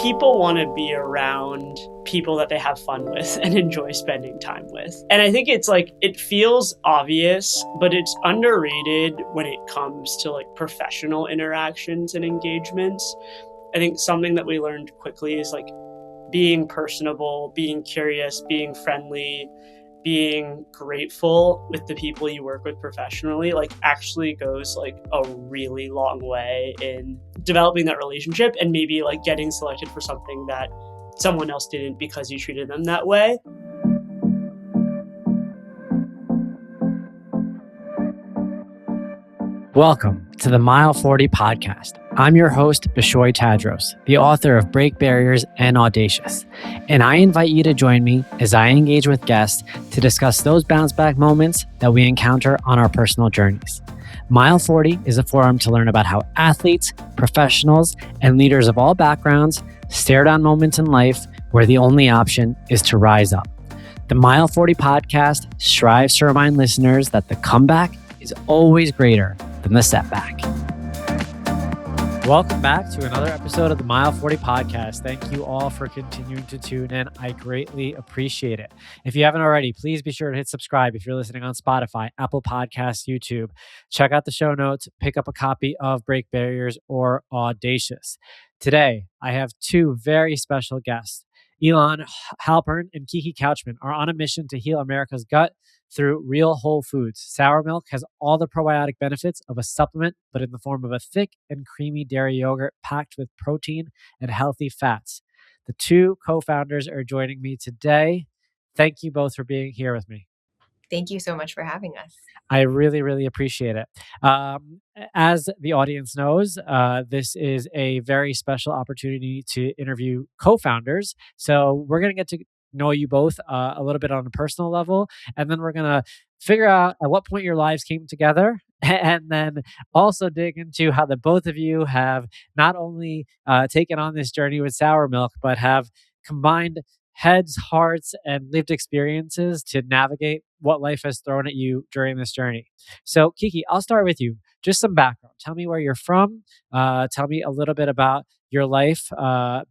people want to be around people that they have fun with and enjoy spending time with. And I think it's like, it feels obvious, but it's underrated when it comes to like professional interactions and engagements. I think something that we learned quickly is like being personable, being curious, being friendly, being grateful with the people you work with professionally, like actually goes like a really long way in developing that relationship and maybe like getting selected for something that someone else didn't because you treated them that way. Welcome to the Mile 40 podcast. I'm your host, Bishoy, the author of Break Barriers and Audacious. And I invite you to join me as I engage with guests to discuss those bounce back moments that we encounter on our personal journeys. Mile 40 is a forum to learn about how athletes, professionals, and leaders of all backgrounds stare down moments in life where the only option is to rise up. The Mile 40 podcast strives to remind listeners that the comeback is always greater than the setback. Welcome back to another episode of the Mile 40 podcast. Thank you all for continuing to tune in. I greatly appreciate it. If you haven't already, please be sure to hit subscribe if you're listening on Spotify, Apple Podcasts, YouTube. Check out the show notes, pick up a copy of Break Barriers or Audacious. Today, I have two very special guests. Elan, Halpern, and Kiki Couchman are on a mission to heal America's gut through real whole foods. Sour milk has all the probiotic benefits of a supplement, but in the form of a thick and creamy dairy yogurt packed with protein and healthy fats. The two co-founders are joining me today. Thank you both for being here with me. Thank you so much for having us. I really, really appreciate it. As the audience knows, this is a very special opportunity to interview co-founders. So we're going to get to know you both a little bit on a personal level, and then we're going to figure out at what point your lives came together, and then also dig into how the both of you have not only taken on this journey with sour milk, but have combined heads, hearts, and lived experiences to navigate what life has thrown at you during this journey. So Kiki, I'll start with you. Just some background. Tell me where you're from. Tell me a little bit about your life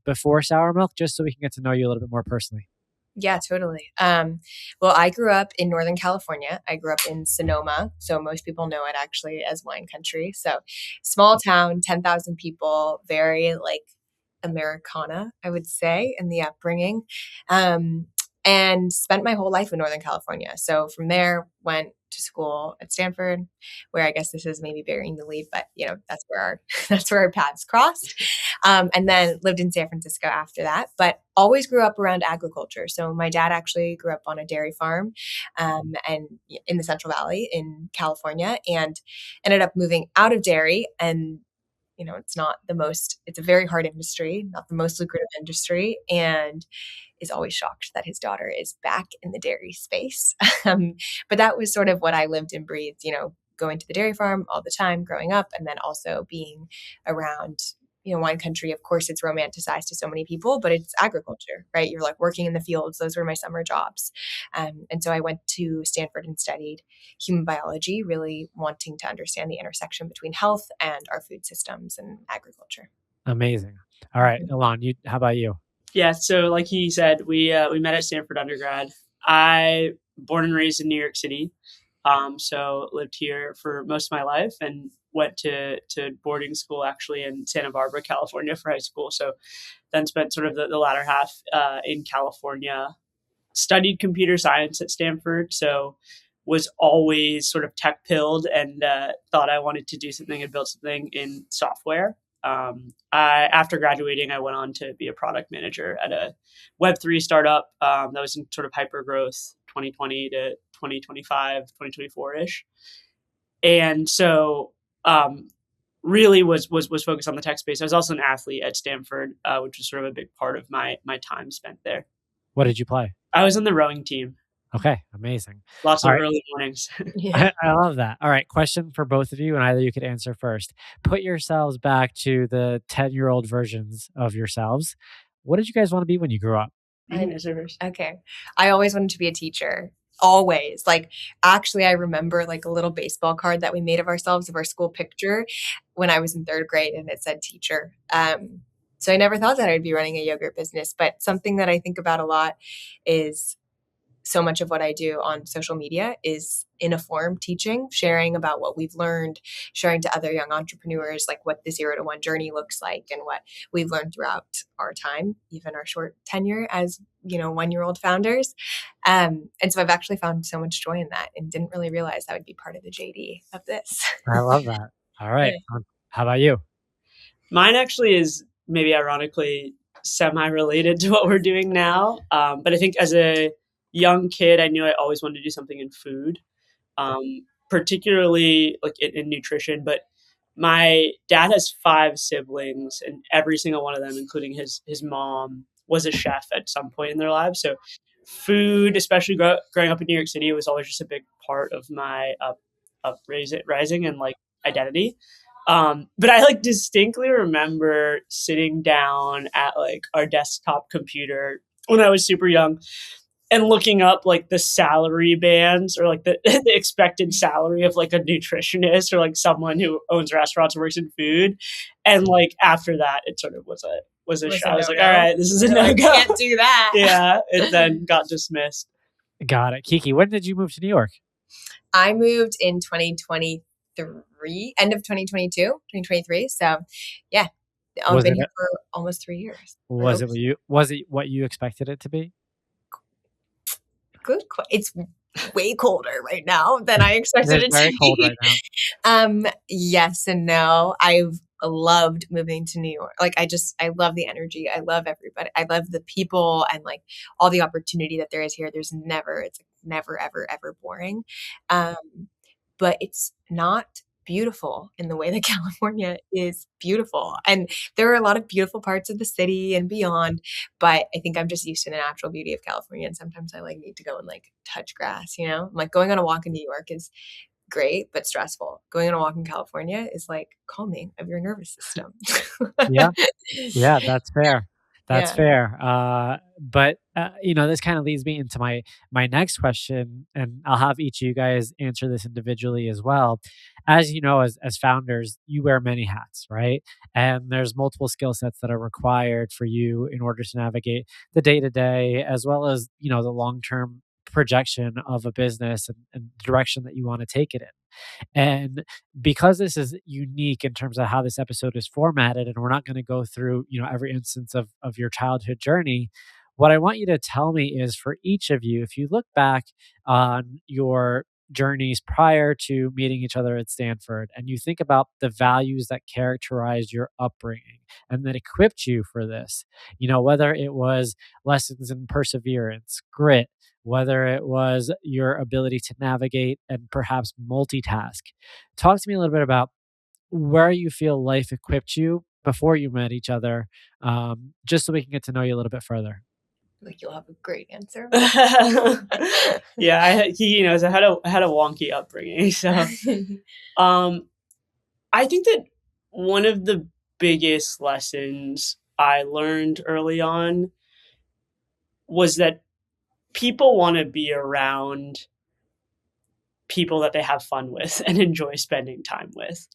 before sour milk, just so we can get to know you a little bit more personally. Yeah, totally. Well, I grew up in Northern California. I grew up in Sonoma. So most people know it actually as wine country. So small town, 10,000 people, very like Americana, I would say, in the upbringing. And spent my whole life in Northern California. So from there, went to school at Stanford, where I guess this is maybe burying the lead, but you know, that's where our paths crossed. And then lived in San Francisco after that, but always grew up around agriculture. So my dad actually grew up on a dairy farm, and in the Central Valley in California, and ended up moving out of dairy. And you know, it's a very hard industry, not the most lucrative industry, and is always shocked that his daughter is back in the dairy space. But that was sort of what I lived and breathed, you know, going to the dairy farm all the time growing up, and then also being around, you know, wine country. Of course, it's romanticized to so many people, but it's agriculture, right? You're like working in the fields. Those were my summer jobs. And so I went to Stanford and studied human biology, really wanting to understand the intersection between health and our food systems and agriculture. Amazing. All right, Elan, how about you? Yeah, so like he said, we met at Stanford undergrad. I born and raised in New York City, so lived here for most of my life and went to boarding school actually in Santa Barbara, California for high school. So then spent sort of the latter half in California. Studied computer science at Stanford, so was always sort of tech pilled and thought I wanted to do something and build something in software. After graduating, I went on to be a product manager at a Web3 startup that was in sort of hyper growth 2020 to 2025, 2024-ish. And so really was focused on the tech space. I was also an athlete at Stanford, which was sort of a big part of my time spent there. What did you play? I was on the rowing team. Okay, amazing. Lots of early mornings. Yeah. I love that. All right, question for both of you, and either you could answer first. Put yourselves back to the 10-year-old versions of yourselves. What did you guys want to be when you grew up? Okay. I always wanted to be a teacher. Always. Like, actually, I remember like a little baseball card that we made of ourselves, of our school picture when I was in third grade, and it said teacher. So I never thought that I'd be running a yogurt business, but something that I think about a lot is so much of what I do on social media is in a form teaching, sharing about what we've learned, sharing to other young entrepreneurs, like what the 0 to 1 journey looks like and what we've learned throughout our time, even our short tenure as, 1-year-old founders. And so I've actually found so much joy in that and didn't really realize that would be part of the JD of this. I love that. All right. Yeah. How about you? Mine actually is maybe ironically semi-related to what we're doing now. But I think as a young kid, I knew I always wanted to do something in food, particularly like in nutrition. But my dad has 5 siblings, and every single one of them, including his mom, was a chef at some point in their lives. So food, especially growing up in New York City, was always just a big part of my rising and like identity. But I like distinctly remember sitting down at like our desktop computer when I was super young and looking up like the salary bands or like the, the expected salary of like a nutritionist or like someone who owns restaurants and works in food. And like after that, it sort of was a Was a I was like, no-go. all right, this is a You're no like, go. can't do that. Yeah, it then got dismissed. Got it. Kiki, when did you move to New York? I moved in 2023, end of 2022, 2023. So yeah, I've Was been it here for almost 3 years. was it what you expected it to be? Good. It's way colder right now than I expected It's it very to cold be. right now. Yes and no. I've loved moving to New York. Like I love the energy. I love everybody. I love the people and like all the opportunity that there is here. It's like never, ever, ever boring. Um, but it's not beautiful in the way that California is beautiful. And there are a lot of beautiful parts of the city and beyond, but I think I'm just used to the natural beauty of California. And sometimes I like need to go and like touch grass, Like going on a walk in New York is great, but stressful. Going on a walk in California is like calming of your nervous system. Yeah. Yeah, that's fair. That's Yeah. fair. But this kind of leads me into my next question, and I'll have each of you guys answer this individually as well. As you know, as founders, you wear many hats, right? And there's multiple skill sets that are required for you in order to navigate the day to day, as well as the long term projection of a business and the direction that you want to take it in. And because this is unique in terms of how this episode is formatted, and we're not going to go through, every instance of your childhood journey, what I want you to tell me is for each of you, if you look back on your journeys prior to meeting each other at Stanford and you think about the values that characterized your upbringing and that equipped you for this, whether it was lessons in perseverance, grit, whether it was your ability to navigate and perhaps multitask. Talk to me a little bit about where you feel life equipped you before you met each other, just so we can get to know you a little bit further. Like you'll have a great answer. Yeah, he knows I had a wonky upbringing. So I think that one of the biggest lessons I learned early on was that people want to be around people that they have fun with and enjoy spending time with.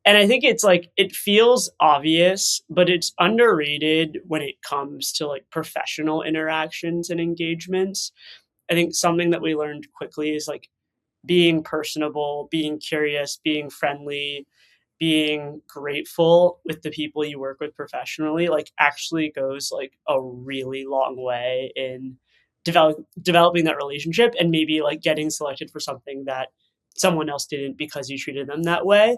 And I think it's like it feels obvious, but it's underrated when it comes to like professional interactions and engagements. I think something that we learned quickly is like being personable, being curious, being friendly, being grateful with the people you work with professionally, like actually goes like a really long way in developing that relationship and maybe like getting selected for something that someone else didn't because you treated them that way.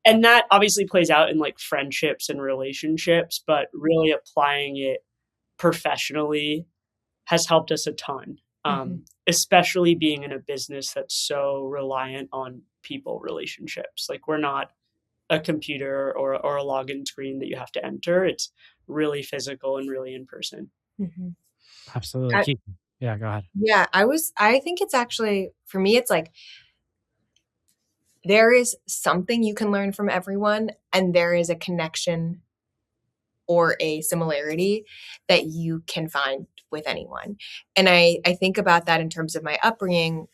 And that obviously plays out in like friendships and relationships, but really applying it professionally has helped us a ton. Especially being in a business that's so reliant on people relationships. Like we're not a computer or a login screen that you have to enter. It's really physical and really in person. Absolutely. Yeah, go ahead. Yeah, I think it's actually, for me, it's like there is something you can learn from everyone, and there is a connection or a similarity that you can find with anyone. And I think about that in terms of my upbringing.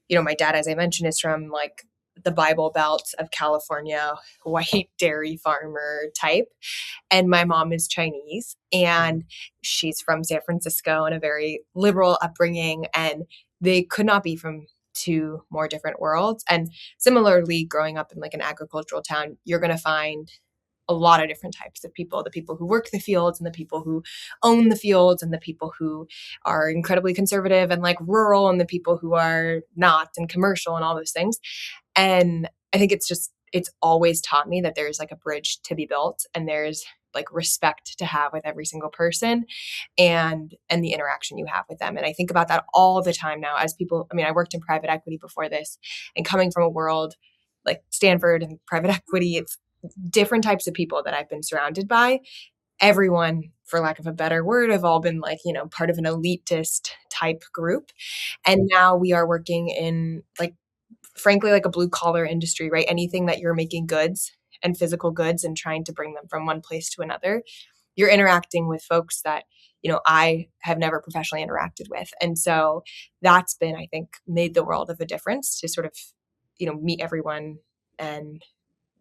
My dad, as I mentioned, is from like the Bible Belt of California, white dairy farmer type. And my mom is Chinese, and she's from San Francisco and a very liberal upbringing. And they could not be from two more different worlds. And similarly, growing up in like an agricultural town, you're going to find a lot of different types of people, the people who work the fields and the people who own the fields and the people who are incredibly conservative and like rural and the people who are not and commercial and all those things. And I think it's always taught me that there's like a bridge to be built and there's like respect to have with every single person and the interaction you have with them. And I think about that all the time now as people, I mean, I worked in private equity before this, and coming from a world like Stanford and private equity, it's different types of people that I've been surrounded by. Everyone, for lack of a better word, have all been like, part of an elitist type group. And now we are working in like, frankly, like a blue collar industry, right? Anything that you're making goods and physical goods and trying to bring them from one place to another, you're interacting with folks that, I have never professionally interacted with. And so that's been, I think, made the world of a difference to sort of, meet everyone. And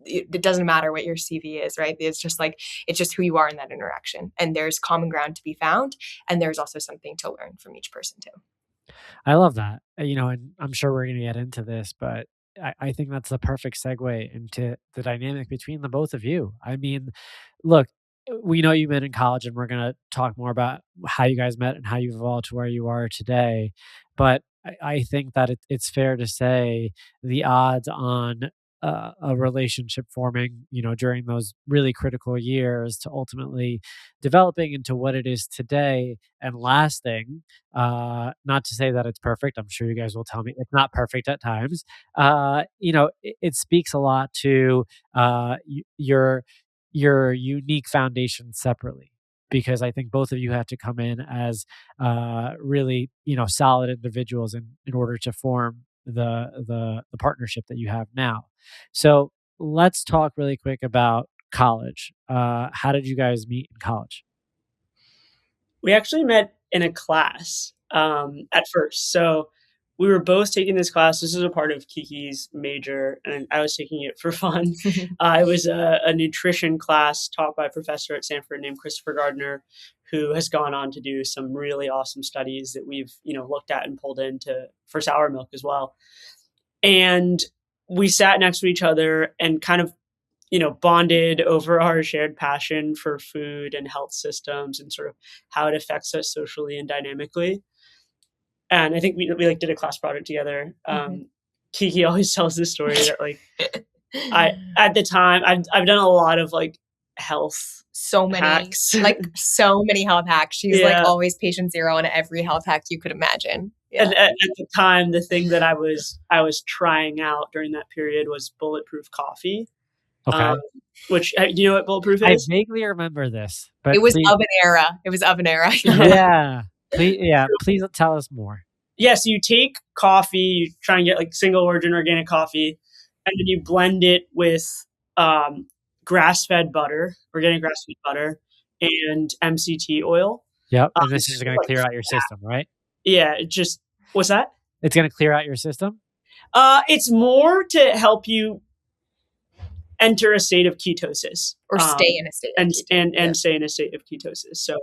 it doesn't matter what your CV is, right? It's just who you are in that interaction. And there's common ground to be found. And there's also something to learn from each person too. I love that. And I'm sure we're going to get into this, but I think that's the perfect segue into the dynamic between the both of you. I mean, look, we know you met in college, and we're going to talk more about how you guys met and how you've evolved to where you are today. But I think that it's fair to say the odds on a relationship forming, during those really critical years to ultimately developing into what it is today and lasting. Not to say that it's perfect. I'm sure you guys will tell me it's not perfect at times. It speaks a lot to your unique foundation separately. Because I think both of you have to come in as really, solid individuals in order to form the partnership that you have now. So let's talk really quick about college. How did you guys meet in college? We actually met in a class at first. So we were both taking this class. This is a part of Kiki's major, and I was taking it for fun. It was a nutrition class taught by a professor at Stanford named Christopher Gardner, who has gone on to do some really awesome studies that we've looked at and pulled into for sour milk as well. And we sat next to each other and kind of bonded over our shared passion for food and health systems and sort of how it affects us socially and dynamically. And I think we like did a class project together. Kiki always tells this story that like at the time I've done a lot of like health hacks. so many health hacks. She's like always patient zero on every health hack you could imagine. Yeah. And at the time, the thing that I was trying out during that period was bulletproof coffee. Okay. Which do you know what bulletproof is? I vaguely remember this, but it was oven era. It was oven era. Yeah. Please tell us more. Yes, you take coffee, you try and get like single origin organic coffee, and then you blend it with grass-fed butter, organic grass-fed butter, and MCT oil. Yep, and this is going to clear out your system, right? Yeah, what's that? It's going to clear out your system? It's more to help you enter a state of ketosis. Or stay in a state of ketosis. And stay in a state of ketosis. So,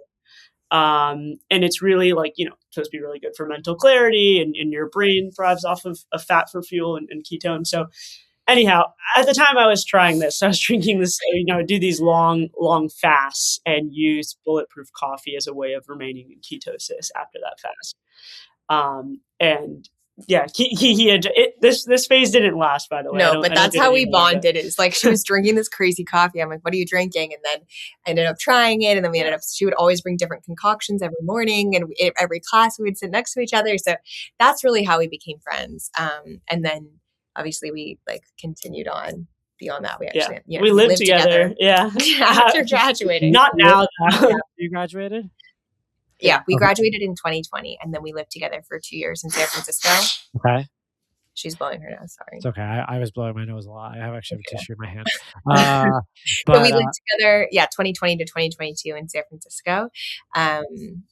and it's really like, supposed to be really good for mental clarity, and your brain thrives off of fat for fuel and ketone. So anyhow, at the time I was trying this, I was drinking this, do these long fasts and use bulletproof coffee as a way of remaining in ketosis after that fast. And yeah, this phase didn't last, by the way. No, but that's how we bonded. Is like she was drinking this crazy coffee. I'm like, what are you drinking? And then I ended up trying it. And then she would always bring different concoctions every morning. And every class we would sit next to each other. So that's really how we became friends. And then obviously we like continued on beyond that. We actually, we lived together. Yeah. After graduating. Not now. You graduated? Yeah, we graduated in 2020, and then we lived together for 2 years in San Francisco. Okay. She's blowing her nose. Sorry. It's okay. I was blowing my nose a lot. I have actually a tissue in my hand. But we lived together, 2020 to 2022 in San Francisco. And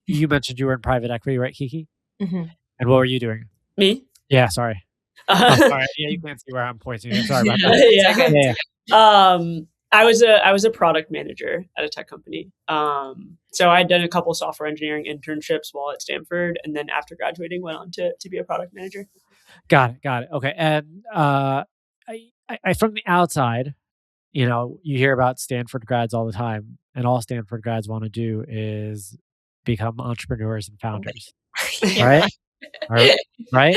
you mentioned you were in private equity, right, Kiki? Mm-hmm. And what were you doing? Me? Yeah, sorry. Oh, sorry. Yeah, you can't see where I'm pointing. Sorry about that. It's Yeah. okay. Yeah, I was a product manager at a tech company. So I'd done a couple software engineering internships while at Stanford, and then after graduating, went on to be a product manager. got it, got it. Okay, and I from the outside, you hear about Stanford grads all the time, and all Stanford grads want to do is become entrepreneurs and founders, Yeah. right? Or, right?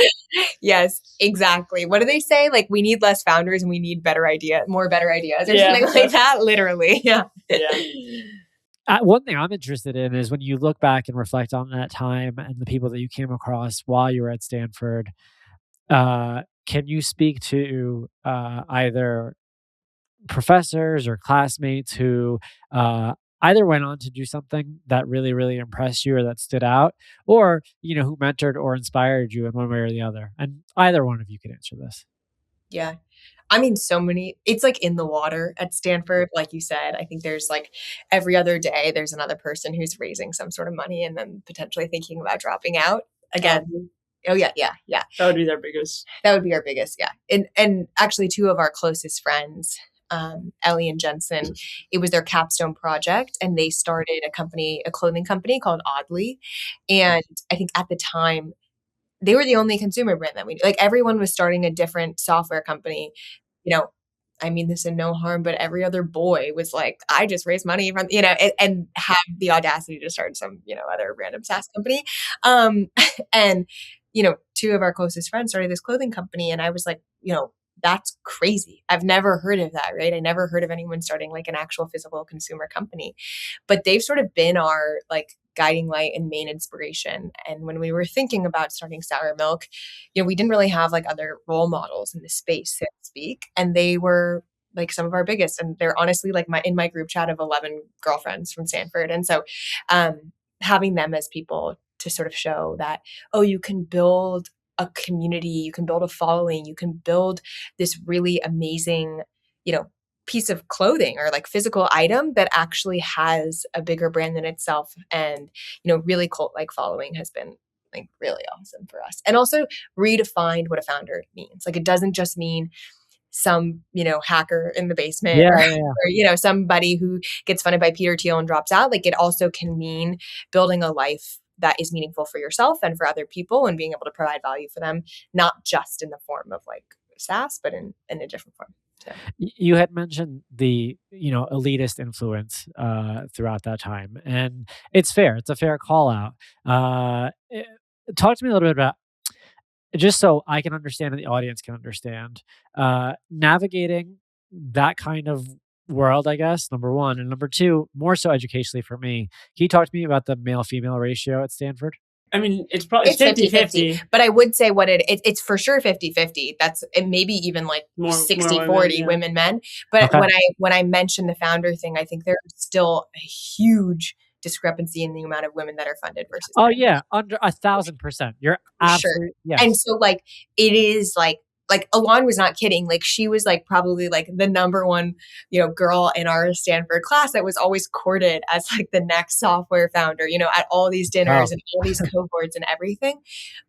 Yes, exactly. What do they say? Like, we need less founders and we need more better ideas or Yeah. something like that. Literally. Yeah. Yeah. One thing I'm interested in is when you look back and reflect on that time and the people that you came across while you were at Stanford. Can you speak to either professors or classmates who either went on to do something that really, really impressed you or that stood out, or who mentored or inspired you in one way or the other? And either one of you could answer this. Yeah. I mean, so many, it's like in the water at Stanford. Like you said, I think there's like every other day, there's another person who's raising some sort of money and then potentially thinking about dropping out again. Oh yeah. Yeah. Yeah. That would be their biggest. That would be our biggest. Yeah. And actually two of our closest friends, Ellie and Jensen, it was their capstone project and they started a clothing company called Oddly. And I think at the time, they were the only consumer brand that we knew. Like everyone was starting a different software company. You know, I mean this in no harm, but every other boy was like, I just raised money from, and have the audacity to start some, other random SaaS company. And, two of our closest friends started this clothing company. And I was like, that's crazy. I've never heard of that, right? I never heard of anyone starting like an actual physical consumer company. But they've sort of been our like guiding light and main inspiration. And when we were thinking about starting Sour Milk, we didn't really have like other role models in the space, so to speak. And they were like some of our biggest. And they're honestly like in my group chat of 11 girlfriends from Stanford. And so having them as people to sort of show that, oh, you can build a community, you can build a following, you can build this really amazing, piece of clothing or like physical item that actually has a bigger brand than itself. And, really cult like following has been like really awesome for us. And also redefined what a founder means. Like it doesn't just mean some, hacker in the basement Yeah, or, yeah, yeah. or, somebody who gets funded by Peter Thiel and drops out. Like it also can mean building a life that is meaningful for yourself and for other people and being able to provide value for them, not just in the form of like SaaS, but in a different form. So. You had mentioned the elitist influence throughout that time, and it's fair. It's a fair call out. Talk to me a little bit about, just so I can understand and the audience can understand, navigating that kind of world, I guess, number one. And number two, more so educationally for me, can you talk to me about the male-female ratio at Stanford? I mean, it's probably 50-50. But I would say it's for sure 50-50. That's and maybe even like 60-40 women, men. But Okay. when I mentioned the founder thing, I think there's still a huge discrepancy in the amount of women that are funded versus Oh men. yeah, under 1,000%. You're absolutely sure. yes. And so like it is like Elan was not kidding. Like she was like probably like the number one, girl in our Stanford class that was always courted as like the next software founder, at all these dinners and all these cohorts and everything.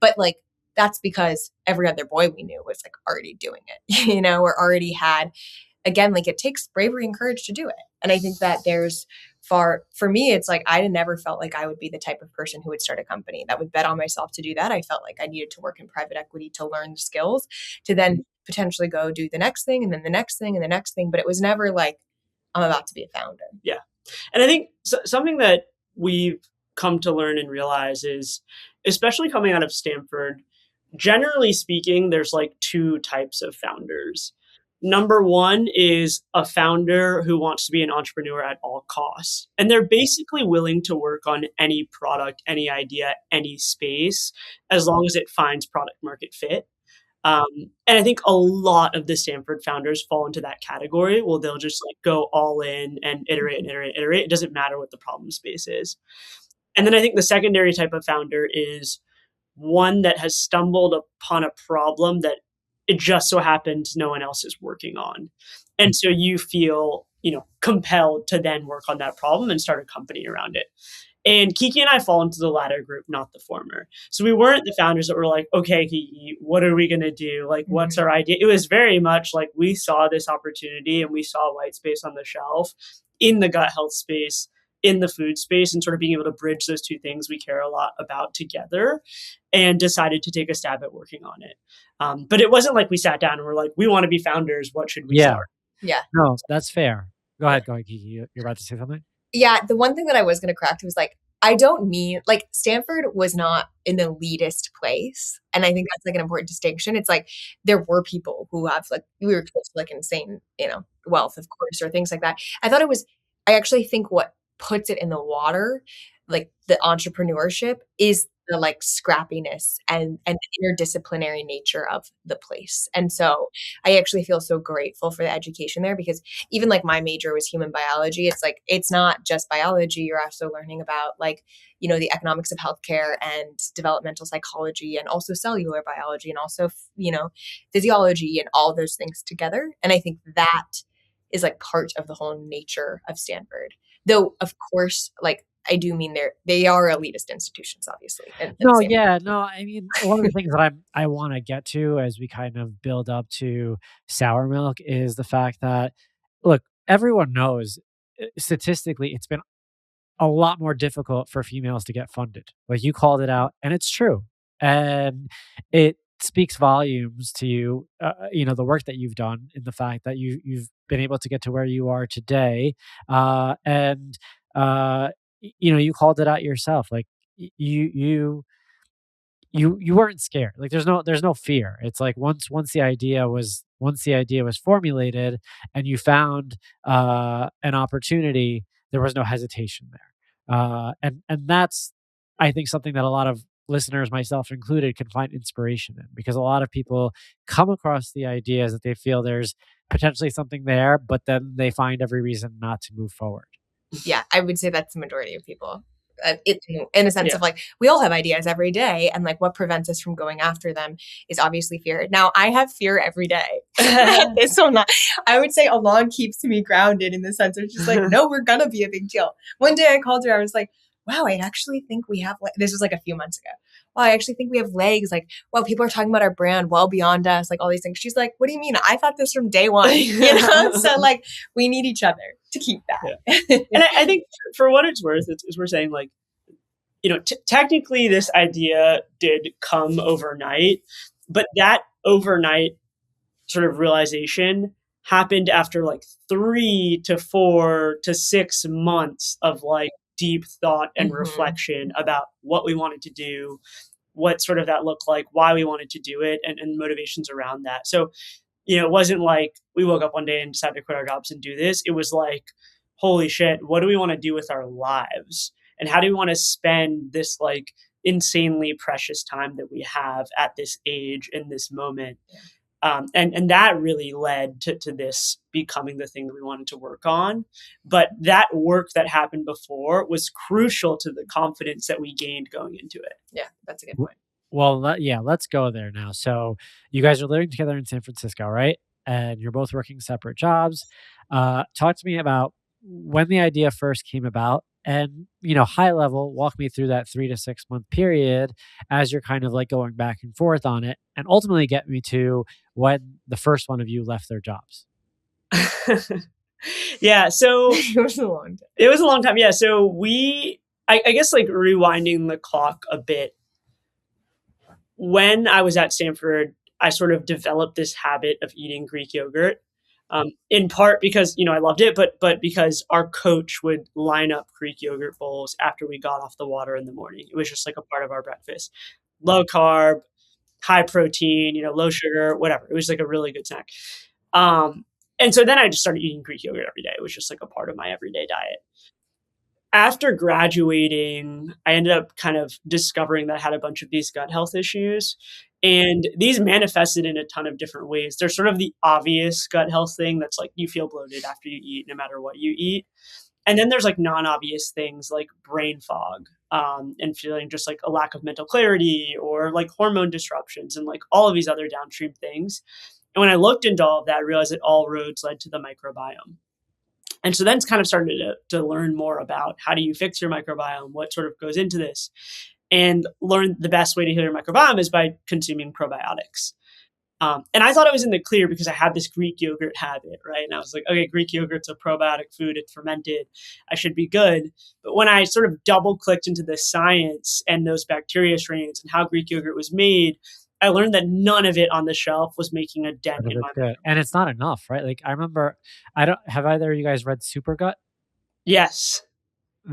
But like, that's because every other boy we knew was like already doing it, or already had, again, like it takes bravery and courage to do it. And I think that for me, it's like, I never felt like I would be the type of person who would start a company that would bet on myself to do that. I felt like I needed to work in private equity to learn the skills to then potentially go do the next thing and then the next thing and the next thing. But it was never like, I'm about to be a founder. Yeah. And I think something that we've come to learn and realize is, especially coming out of Stanford, generally speaking, there's like two types of founders. Number one is a founder who wants to be an entrepreneur at all costs. And they're basically willing to work on any product, any idea, any space, as long as it finds product market fit. And I think a lot of the Stanford founders fall into that category. Well, they'll just like go all in and iterate and iterate, and iterate. It doesn't matter what the problem space is. And then I think the secondary type of founder is one that has stumbled upon a problem that it just so happens no one else is working on. And so you feel, compelled to then work on that problem and start a company around it. And Kiki and I fall into the latter group, not the former. So we weren't the founders that were like, okay, Kiki, what are we going to do? Like, what's our idea? It was very much like we saw this opportunity and we saw white space on the shelf in the gut health space, in the food space, and sort of being able to bridge those two things we care a lot about together, and decided to take a stab at working on it. But it wasn't like we sat down and were like, we want to be founders. What should we Yeah. start? Yeah. No, that's fair. Go ahead, Kiki. You're about to say something? Yeah, the one thing that I was going to correct was like, I don't mean like Stanford was not an elitist place. And I think that's like an important distinction. It's like there were people who have like, we were close to like insane, wealth, of course, or things like that. I actually think what puts it in the water, like the entrepreneurship, is the like scrappiness and the interdisciplinary nature of the place. And so I actually feel so grateful for the education there, because even like my major was human biology. It's like, it's not just biology. You're also learning about like, the economics of healthcare and developmental psychology, and also cellular biology, and also, physiology, and all those things together. And I think that is like part of the whole nature of Stanford. Though, of course, like I do mean they are elitist institutions, obviously. No, yeah, no. I mean, one of the things that I want to get to as we kind of build up to sour milk is the fact that, look, everyone knows statistically it's been a lot more difficult for females to get funded. Like you called it out, and it's true, and it speaks volumes to you. The work that you've done, in the fact that you've been able to get to where you are today, and you called it out yourself. Like you weren't scared. Like there's no fear. It's like once the idea was formulated and you found an opportunity, there was no hesitation there. And that's, I think, something that a lot of listeners, myself included, can find inspiration in, because a lot of people come across the ideas that they feel there's potentially something there, but then they find every reason not to move forward. Yeah, I would say that's the majority of people. In a sense of like, we all have ideas every day, and like what prevents us from going after them is obviously fear. Now, I have fear every day. So I would say Elan keeps me grounded, in the sense of just like, no, we're gonna be a big deal. One day I called her, I was like, wow, I actually think we have, this was like a few months ago. Wow, I actually think we have legs. Like, wow, people are talking about our brand well beyond us, like all these things. She's like, what do you mean? I thought this from day one, So like, we need each other to keep that. Yeah. And I think for what it's worth, is we're saying like, technically this idea did come overnight, but that overnight sort of realization happened after like 3 to 4 to 6 months of like deep thought and reflection about what we wanted to do, what sort of that looked like, why we wanted to do it, and motivations around that. So, it wasn't like we woke up one day and decided to quit our jobs and do this. It was like, holy shit, what do we want to do with our lives? And how do we want to spend this like insanely precious time that we have at this age, in this moment? And that really led to this becoming the thing that we wanted to work on. But that work that happened before was crucial to the confidence that we gained going into it. Yeah, that's a good point. Well, let's go there now. So you guys are living together in San Francisco, right? And you're both working separate jobs. Talk to me about when the idea first came about, and high level, walk me through that 3 to 6 month period as you're kind of like going back and forth on it, and ultimately get me to when the first one of you left their jobs. Yeah, so it was a long time. It was a long time. Yeah, so I guess like rewinding the clock a bit. When I was at Stanford, I sort of developed this habit of eating Greek yogurt. In part because I loved it, but because our coach would line up Greek yogurt bowls after we got off the water in the morning. It was just like a part of our breakfast. Low carb, high protein, low sugar, whatever. It was like a really good snack. And so then I just started eating Greek yogurt every day. It was just like a part of my everyday diet. After graduating, I ended up kind of discovering that I had a bunch of these gut health issues. And these manifested in a ton of different ways. There's sort of the obvious gut health thing that's like you feel bloated after you eat, no matter what you eat. And then there's like non-obvious things like brain fog, and feeling just like a lack of mental clarity, or like hormone disruptions, and like all of these other downstream things. And when I looked into all of that, I realized that all roads led to the microbiome. And so then it's kind of started to learn more about how do you fix your microbiome, what sort of goes into this, and learn the best way to heal your microbiome is by consuming probiotics. And I thought I was in the clear because I had this Greek yogurt habit, right? And I was like, okay, Greek yogurt's a probiotic food. It's fermented. I should be good. But when I sort of double clicked into the science and those bacteria strains and how Greek yogurt was made, I learned that none of it on the shelf was making a dent None of in it's my. good, and it's not enough, right? Like I remember, I don't have either of you guys read Supergut? Yes.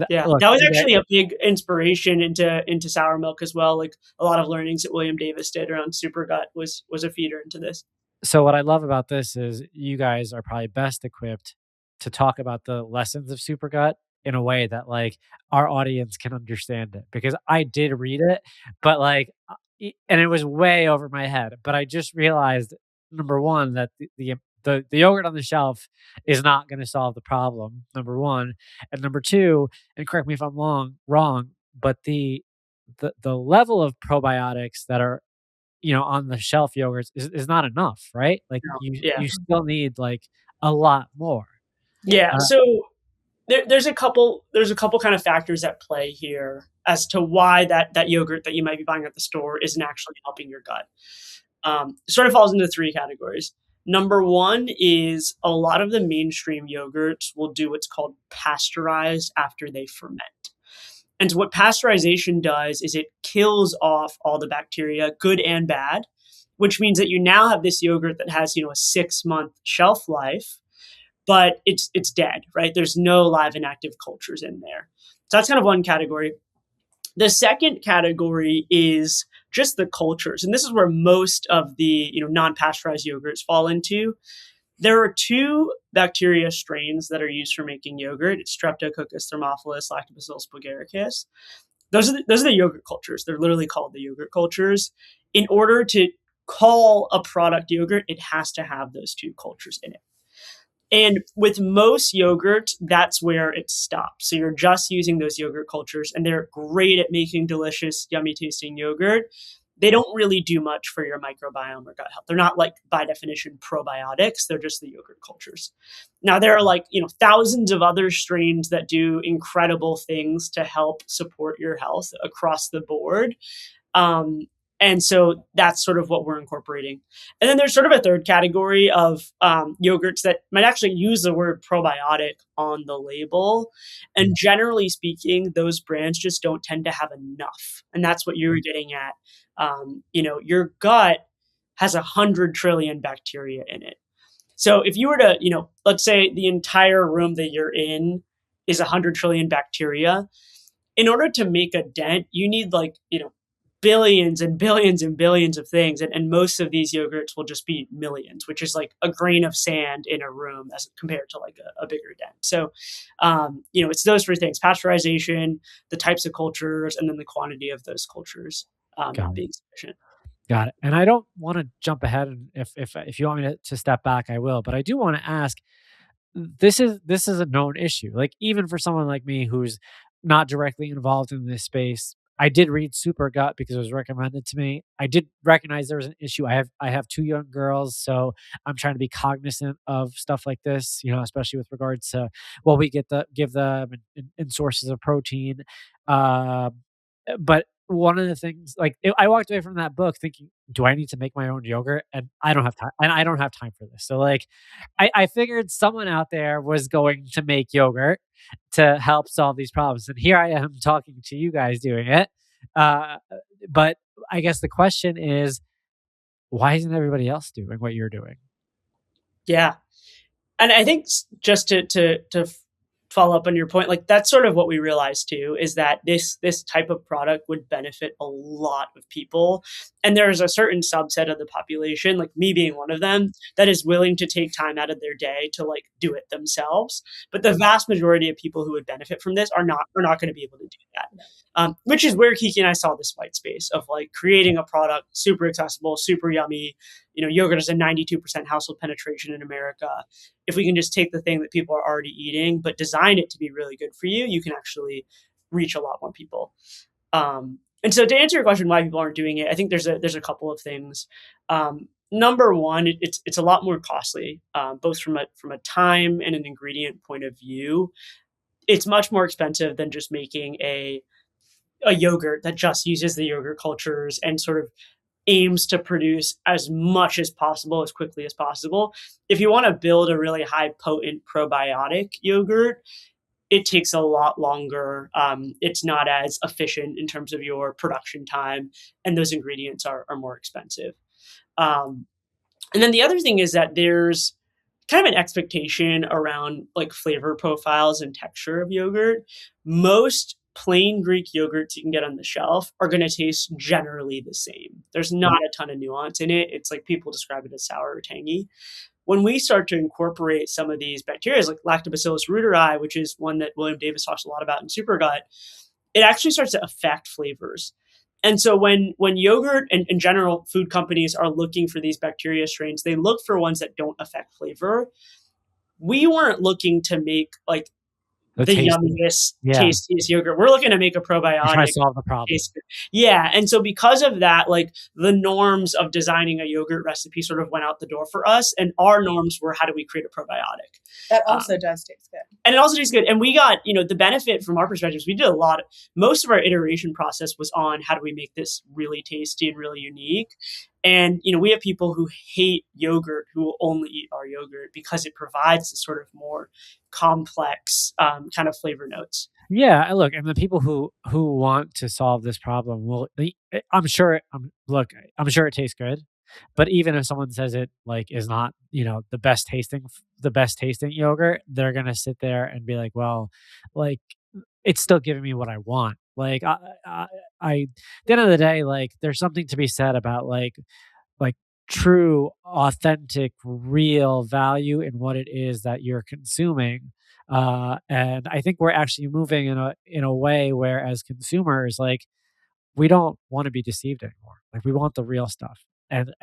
Yeah. Look, That was okay, actually a big inspiration into sour milk as well. Like a lot of learnings that William Davis did around supergut was a feeder into this. so what I love about this is you guys are probably best equipped to talk about the lessons of Supergut in a way that like our audience can understand it because I did read it, but like, and it was way over my head. But I just realized number one that the yogurt on the shelf is not going to solve the problem. Number one, and number two, and correct me if I'm wrong, but the level of probiotics that are on the shelf yogurts is not enough, right? Like No. you Yeah. you still need like a lot more. Yeah. Uh, So there's a couple kind of factors at play here as to why that yogurt that you might be buying at the store isn't actually helping your gut. It sort of falls into three categories. Number one is a lot of the mainstream yogurts will do what's called pasteurized after they ferment. And so what pasteurization does is it kills off all the bacteria, good and bad, which means that you now have this yogurt that has, a 6-month shelf life, but it's dead, right? There's no live and active cultures in there. So that's kind of one category. The second category is just the cultures, and this is where most of the non-pasteurized yogurts fall into. There are two bacteria strains that are used for making yogurt. It's Streptococcus thermophilus, Lactobacillus bulgaricus. Those are the yogurt cultures. They're literally called the yogurt cultures. In order to call a product yogurt, it has to have those two cultures in it. And with most yogurt, that's where it stops. So you're just using those yogurt cultures, and they're great at making delicious, yummy tasting yogurt. They don't really do much for your microbiome or gut health. They're not like by definition probiotics. They're just the yogurt cultures. Now there are thousands of other strains that do incredible things to help support your health across the board. Um, and so that's sort of what we're incorporating. And then there's sort of a third category of yogurts that might actually use the word probiotic on the label. And generally speaking, those brands just don't tend to have enough. And that's what you were getting at. Your gut has 100 trillion bacteria in it. So if you were to, let's say the entire room that you're in is 100 trillion bacteria, in order to make a dent, you need billions and billions and billions of things. And most of these yogurts will just be millions, which is like a grain of sand in a room as compared to like a bigger dent. So, it's those three things: pasteurization, the types of cultures, and then the quantity of those cultures Got not it. being sufficient. Got it. And I don't want to jump ahead, and if you want me to step back, I will. But I do want to ask, this is a known issue. Like even for someone like me who's not directly involved in this space, I did read Super Gut because it was recommended to me. I did recognize there was an issue. I have two young girls, so I'm trying to be cognizant of stuff like this, especially with regards to what we give them in sources of protein. Um, but one of the things, like I walked away from that book thinking, do I need to make my own yogurt? And I don't have time. And I don't have time for this. So like, I figured someone out there was going to make yogurt to help solve these problems. And here I am talking to you guys doing it. Uh, but I guess the question is, why isn't everybody else doing what you're doing? Yeah. And I think just to follow up on your point, like that's sort of what we realized too, is that this type of product would benefit a lot of people. And there's a certain subset of the population, like me being one of them, that is willing to take time out of their day to like do it themselves. But the vast majority of people who would benefit from this are not going to be able to do that. Which is where Kiki and I saw this white space of like creating a product super accessible, super yummy. Yogurt is a 92% household penetration in America. If we can just take the thing that people are already eating, but design it to be really good for you, you can actually reach a lot more people. And so to answer your question, why people aren't doing it, I think there's a couple of things. number one, it's a lot more costly, both from a time and an ingredient point of view. It's much more expensive than just making a yogurt that just uses the yogurt cultures and sort of aims to produce as much as possible as quickly as possible. If you want to build a really high potent probiotic yogurt, it takes a lot longer. It's not as efficient in terms of your production time, and those ingredients are more expensive. Um, and then the other thing is that there's kind of an expectation around like flavor profiles and texture of yogurt. Most plain Greek yogurts you can get on the shelf are going to taste generally the same. There's not a ton of nuance in it. It's like people describe it as sour or tangy. When we start to incorporate some of these bacteria, like Lactobacillus reuteri, which is one that William Davis talks a lot about in Supergut, it actually starts to affect flavors. And so when yogurt and in general food companies are looking for these bacteria strains, they look for ones that don't affect flavor. We weren't looking to make like the yummiest, tastiest yogurt. We're looking to make a You're trying probiotic. to solve the problem. Yeah. And so because of that, like the norms of designing a yogurt recipe sort of went out the door for us. And our norms were, how do we create a probiotic? That also does taste good. And it also tastes good. And we got, the benefit from our perspectives, we did most of our iteration process was on how do we make this really tasty and really unique. And, we have people who hate yogurt who will only eat our yogurt because it provides this sort of more complex kind of flavor notes. Yeah, look, and the people who want to solve this problem will. I'm sure. I'm sure it tastes good, but even if someone says it like is not, the best tasting yogurt, they're gonna sit there and be like, well, like it's still giving me what I want. Like at the end of the day, like there's something to be said about like true, authentic, real value in what it is that you're consuming. And I think we're actually moving in a way where, as consumers, like we don't want to be deceived anymore. Like we want the real stuff, and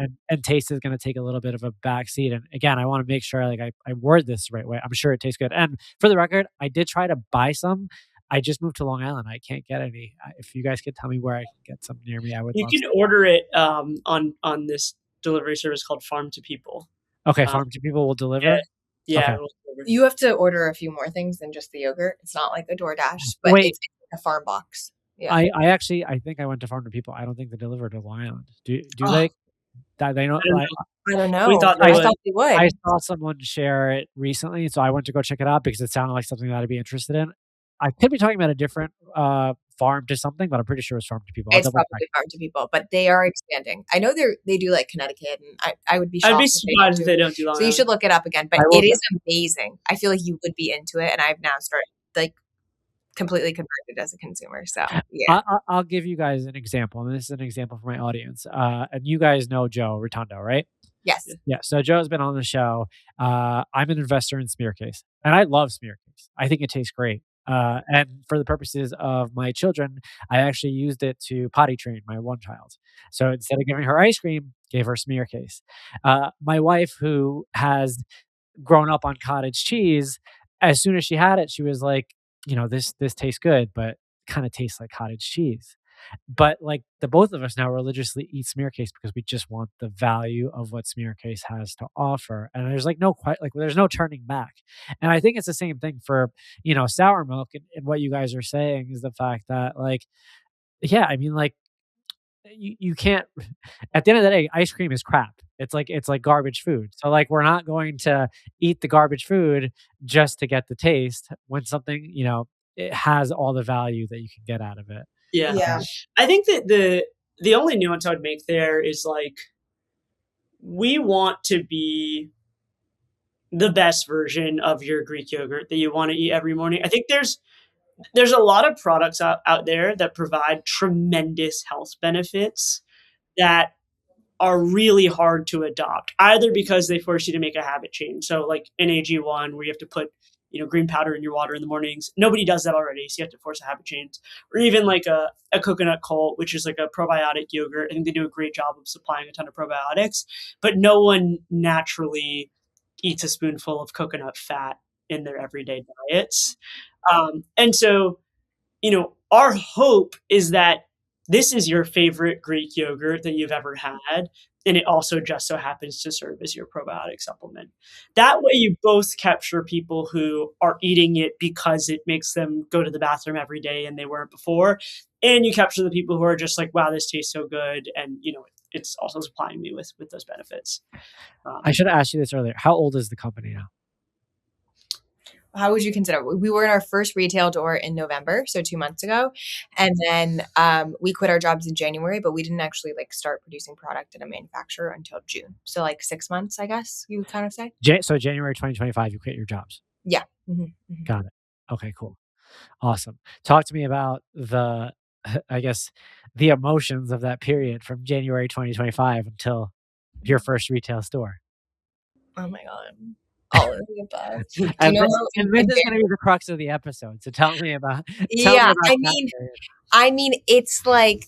taste is going to take a little bit of a backseat. And again, I want to make sure like I word this the right way. I'm sure it tastes good. And for the record, I did try to buy some. I just moved to Long Island. I can't get any. If you guys could tell me where I can get some near me, I would. You love can some. order it on this delivery service called Farm to People. Okay, Farm to People will deliver. Yeah. Okay. We'll deliver. You have to order a few more things than just the yogurt. It's not like a DoorDash, but Wait. it's a farm box. Yeah. I think I went to Farm to People. I don't think they delivered to Long Island. Do they? They don't. I don't know. We thought I they thought they would. I saw someone share it recently, so I went to go check it out because it sounded like something that I'd be interested in. I could be talking about a different farm to something, but I'm pretty sure it's Farm to People. It's probably Farm to People, but they are expanding. I know they do like Connecticut, and I would be shocked. I'd be surprised if they don't do Long So you should look it up again. But it is amazing. I feel like you would be into it, and I've now started like completely converted as a consumer. So yeah, I'll give you guys an example, and this is an example for my audience. And you guys know Joe Rotondo, right? Yes. Yeah. So Joe's been on the show. I'm an investor in Smearcase, and I love Smearcase. I think it tastes great. And for the purposes of my children, I actually used it to potty train my one child. So instead of giving her ice cream, gave her Smearcase. My wife, who has grown up on cottage cheese, as soon as she had it, she was like, this tastes good, but kind of tastes like cottage cheese. But like the both of us now religiously eat Smearcase because we just want the value of what Smearcase has to offer, and there's like there's no turning back. And I think it's the same thing for sour milk, and what you guys are saying is the fact that like I mean like you can't. At the end of the day, ice cream is crap. It's like garbage food. So like we're not going to eat the garbage food just to get the taste when something it has all the value that you can get out of it. Yeah. I think that the only nuance I would make there is like we want to be the best version of your Greek yogurt that you want to eat every morning. I think there's a lot of products out there that provide tremendous health benefits that are really hard to adopt, either because they force you to make a habit change. So like in AG1, where you have to put green powder in your water in the mornings. Nobody does that already, so you have to force a habit change. Or even like a coconut cult, which is like a probiotic yogurt. I think they do a great job of supplying a ton of probiotics, but no one naturally eats a spoonful of coconut fat in their everyday diets. And so, our hope is that this is your favorite Greek yogurt that you've ever had. and it also just so happens to serve as your probiotic supplement. That way, you both capture people who are eating it because it makes them go to the bathroom every day and they weren't before, and you capture the people who are just like, wow, this tastes so good, and it's also supplying me with those benefits. I should have asked you this earlier. How old is the company now? How would you consider? We were in our first retail door in November, so 2 months ago, and then we quit our jobs in January, but we didn't actually like start producing product at a manufacturer until June. So like 6 months, I guess you would kind of say. So January 2025, you quit your jobs. Yeah. Mm-hmm. Got it. Okay, cool. Awesome. Talk to me about I guess, the emotions of that period from January 2025 until your first retail store. Oh my God. All of the above. Do you And know this, how and this is going to be the crux of the episode. So tell me about Yeah, that period. I mean, it's like,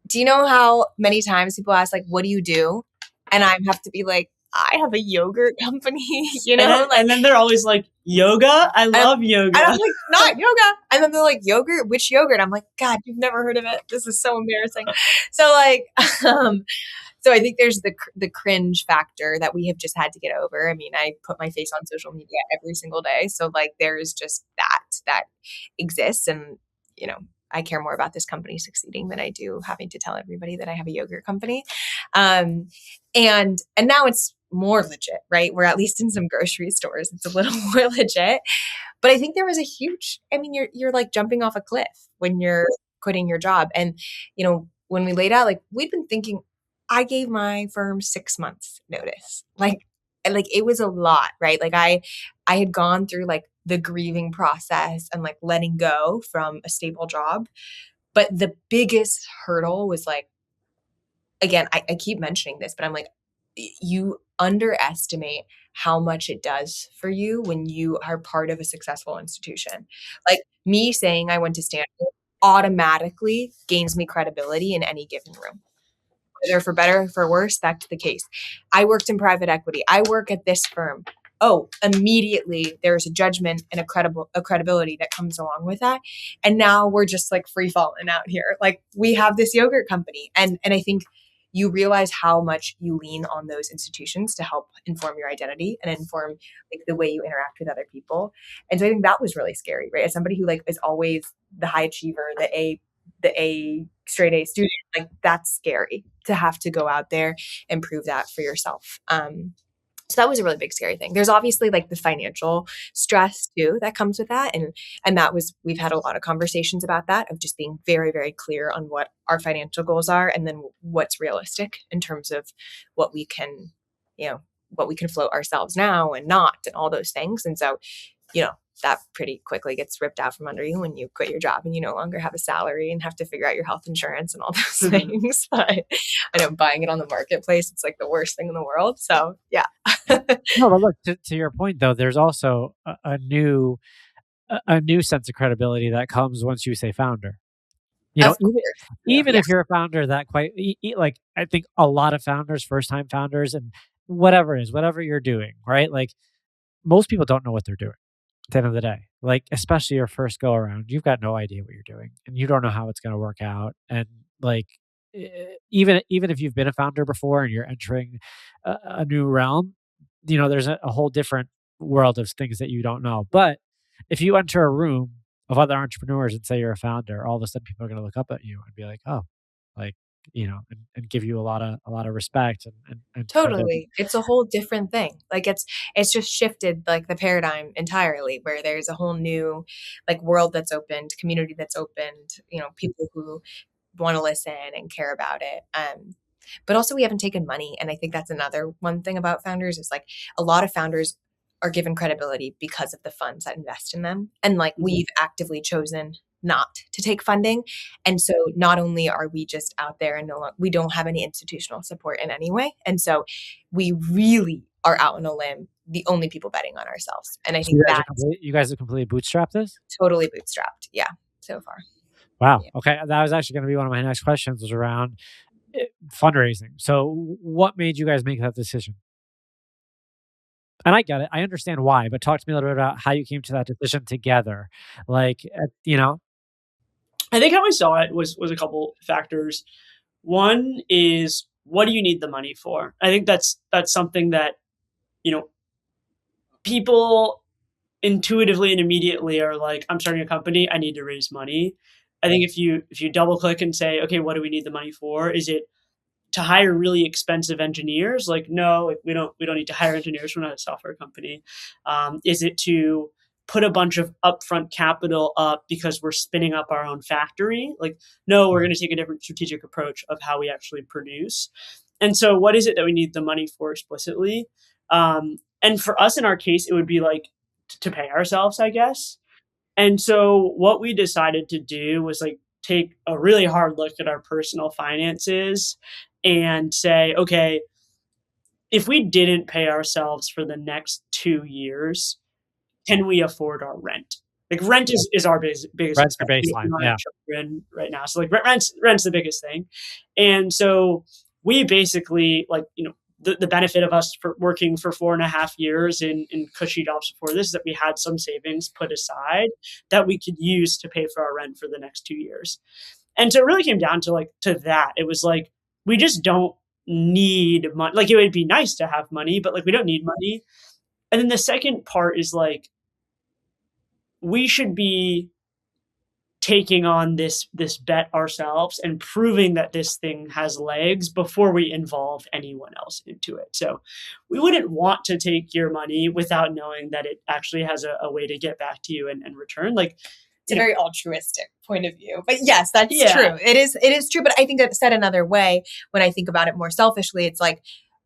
do you know how many times people ask, like, what do you do? And I have to be like, I have a yogurt company, and then they're always like, yoga? I love yoga. And I'm like, not yoga. And then they're like, yogurt? Which yogurt? I'm like, God, you've never heard of it. This is so embarrassing. So like, so I think there's the cringe factor that we have just had to get over. I mean, I put my face on social media every single day. So like, there's just that exists. And, I care more about this company succeeding than I do having to tell everybody that I have a yogurt company. And now it's more legit, right? We're at least in some grocery stores. It's a little more legit. But I think there was you're like jumping off a cliff when you're quitting your job. And, when we laid out, like we'd been thinking, I gave my firm 6 months notice. Like it was a lot, right? Like I had gone through like the grieving process and like letting go from a stable job. But the biggest hurdle was like, again, I keep mentioning this, but I'm like, you underestimate how much it does for you when you are part of a successful institution. Like me saying I went to Stanford automatically gains me credibility in any given room. Whether for better or for worse, that's the case. I worked in private equity. I work at this firm. Oh, immediately there's a judgment and a credibility that comes along with that. And now we're just like free falling out here. Like we have this yogurt company. And I think you realize how much you lean on those institutions to help inform your identity and inform like the way you interact with other people. And so I think that was really scary, right? As somebody who like is always the high achiever, the A straight A student, like that's scary to have to go out there and prove that for yourself. So that was a really big scary thing. There's obviously like the financial stress too that comes with that. And we've had a lot of conversations about that, of just being very, very clear on what our financial goals are and then what's realistic in terms of what we can float ourselves now and not, and all those things. And so, that pretty quickly gets ripped out from under you when you quit your job and you no longer have a salary and have to figure out your health insurance and all those things. But I know buying it on the marketplace, it's like the worst thing in the world. So yeah. No, but look, to your point though, there's also a new sense of credibility that comes once you say founder. Even if you're a founder that like I think a lot of founders, first time founders, and whatever you're doing, right? Like most people don't know what they're doing. At the end of the day, like especially your first go around, you've got no idea what you're doing and you don't know how it's going to work out. And like even if you've been a founder before and you're entering a new realm, there's a whole different world of things that you don't know. But if you enter a room of other entrepreneurs and say you're a founder, all of a sudden people are going to look up at you and be like, oh, like and give you a lot of respect and totally. It's a whole different thing. Like it's just shifted like the paradigm entirely, where there's a whole new like world that's opened, community that's opened, people who want to listen and care about it. But also we haven't taken money. And I think that's another one thing about founders is like a lot of founders are given credibility because of the funds that invest in them. And like we've actively chosen not to take funding. And so not only are we just out there and we don't have any institutional support in any way. And so we really are out on a limb, the only people betting on ourselves. And I think you guys have completely bootstrapped this? Totally bootstrapped. Yeah. So far. Wow. Yeah. Okay. That was actually going to be one of my next questions, was around fundraising. So what made you guys make that decision? And I get it. I understand why, but talk to me a little bit about how you came to that decision together. Like, I think how I saw it was a couple factors. One is what do you need the money for? I think that's something that, people intuitively and immediately are like, I'm starting a company, I need to raise money. I think if you double click and say, okay, what do we need the money for? Is it to hire really expensive engineers? Like, no, like, we don't need to hire engineers. We're not a software company. Is it to put a bunch of upfront capital up because we're spinning up our own factory? Like, no, we're going to take a different strategic approach of how we actually produce. And so, what is it that we need the money for explicitly? And for us, in our case, it would be like to pay ourselves, I guess. And so what we decided to do was like take a really hard look at our personal finances and say, okay, if we didn't pay ourselves for the next 2 years, can we afford our rent? Like rent is our biggest Rent's your expense. We baseline. don't have Yeah. children right now. So like rent's the biggest thing. And so we basically like, the benefit of us for working for 4.5 years in cushy jobs before this is that we had some savings put aside that we could use to pay for our rent for the next 2 years. And so it really came down to that. It was like, we just don't need money. Like it would be nice to have money, but like we don't need money. And then the second part is like, we should be taking on this bet ourselves and proving that this thing has legs before we involve anyone else into it. So we wouldn't want to take your money without knowing that it actually has a way to get back to you and return. Like It's a very altruistic point of view. But yes, that's Yeah. true. It is true. But I think that said another way, when I think about it more selfishly, it's like,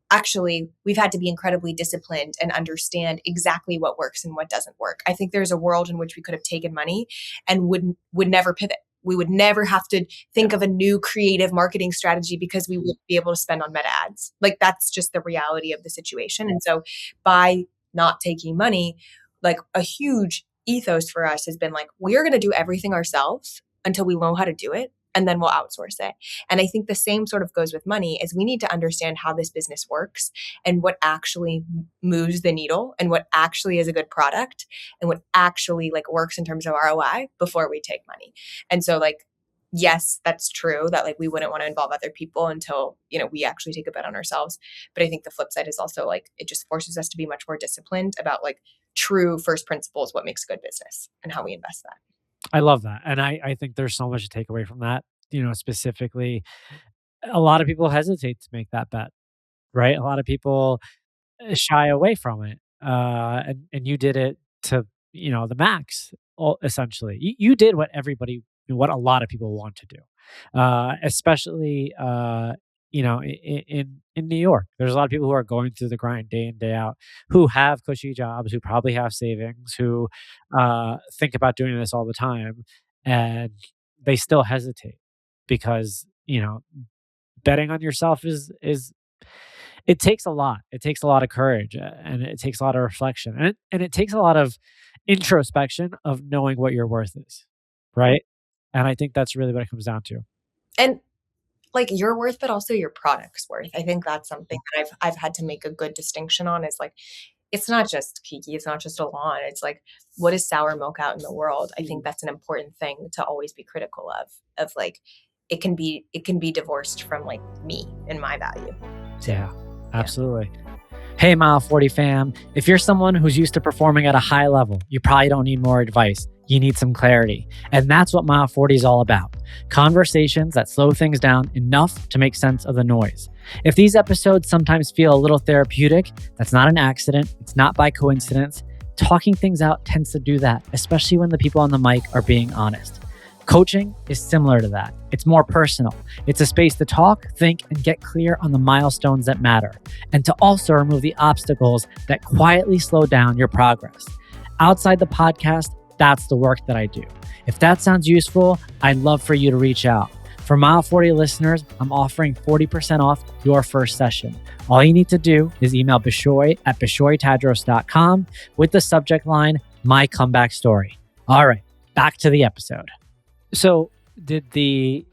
actually, we've had to be incredibly disciplined and understand exactly what works and what doesn't work. I think there's a world in which we could have taken money and would never pivot. We would never have to think of a new creative marketing strategy because we would be able to spend on meta ads. Like that's just the reality of the situation. And so by not taking money, like a huge ethos for us has been like, we're going to do everything ourselves until we know how to do it. And then we'll outsource it. And I think the same sort of goes with money is we need to understand how this business works and what actually moves the needle and what actually is a good product and what actually like works in terms of ROI before we take money. And so like, yes, that's true that like we wouldn't want to involve other people until, we actually take a bet on ourselves. But I think the flip side is also like, it just forces us to be much more disciplined about like true first principles, what makes a good business and how we invest that. I love that. And I think there's so much to take away from that. Specifically, a lot of people hesitate to make that bet, right? A lot of people shy away from it. And you did it to, the max, essentially. You did what a lot of people want to do, especially, in New York. There's a lot of people who are going through the grind day in, day out, who have cushy jobs, who probably have savings, who think about doing this all the time, and they still hesitate because, betting on yourself is it takes a lot. It takes a lot of courage, and it takes a lot of reflection, and it takes a lot of introspection of knowing what your worth is, right? And I think that's really what it comes down to. And like your worth, but also your product's worth. I think that's something that I've had to make a good distinction on is like, it's not just Kiki, it's not just Elan. It's like, what is sour milk out in the world? I think that's an important thing to always be critical of like, it can be divorced from like me and my value. Yeah, absolutely. Hey, Mile 40 fam, if you're someone who's used to performing at a high level, you probably don't need more advice. You need some clarity. And that's what Mile 40 is all about. Conversations that slow things down enough to make sense of the noise. If these episodes sometimes feel a little therapeutic, that's not an accident. It's not by coincidence. Talking things out tends to do that, especially when the people on the mic are being honest. Coaching is similar to that. It's more personal. It's a space to talk, think, and get clear on the milestones that matter, and to also remove the obstacles that quietly slow down your progress. Outside the podcast, that's the work that I do. If that sounds useful, I'd love for you to reach out. For Mile 40 listeners, I'm offering 40% off your first session. All you need to do is email Bishoy at bishoytadros.com with the subject line, My Comeback Story. All right, back to the episode. So did the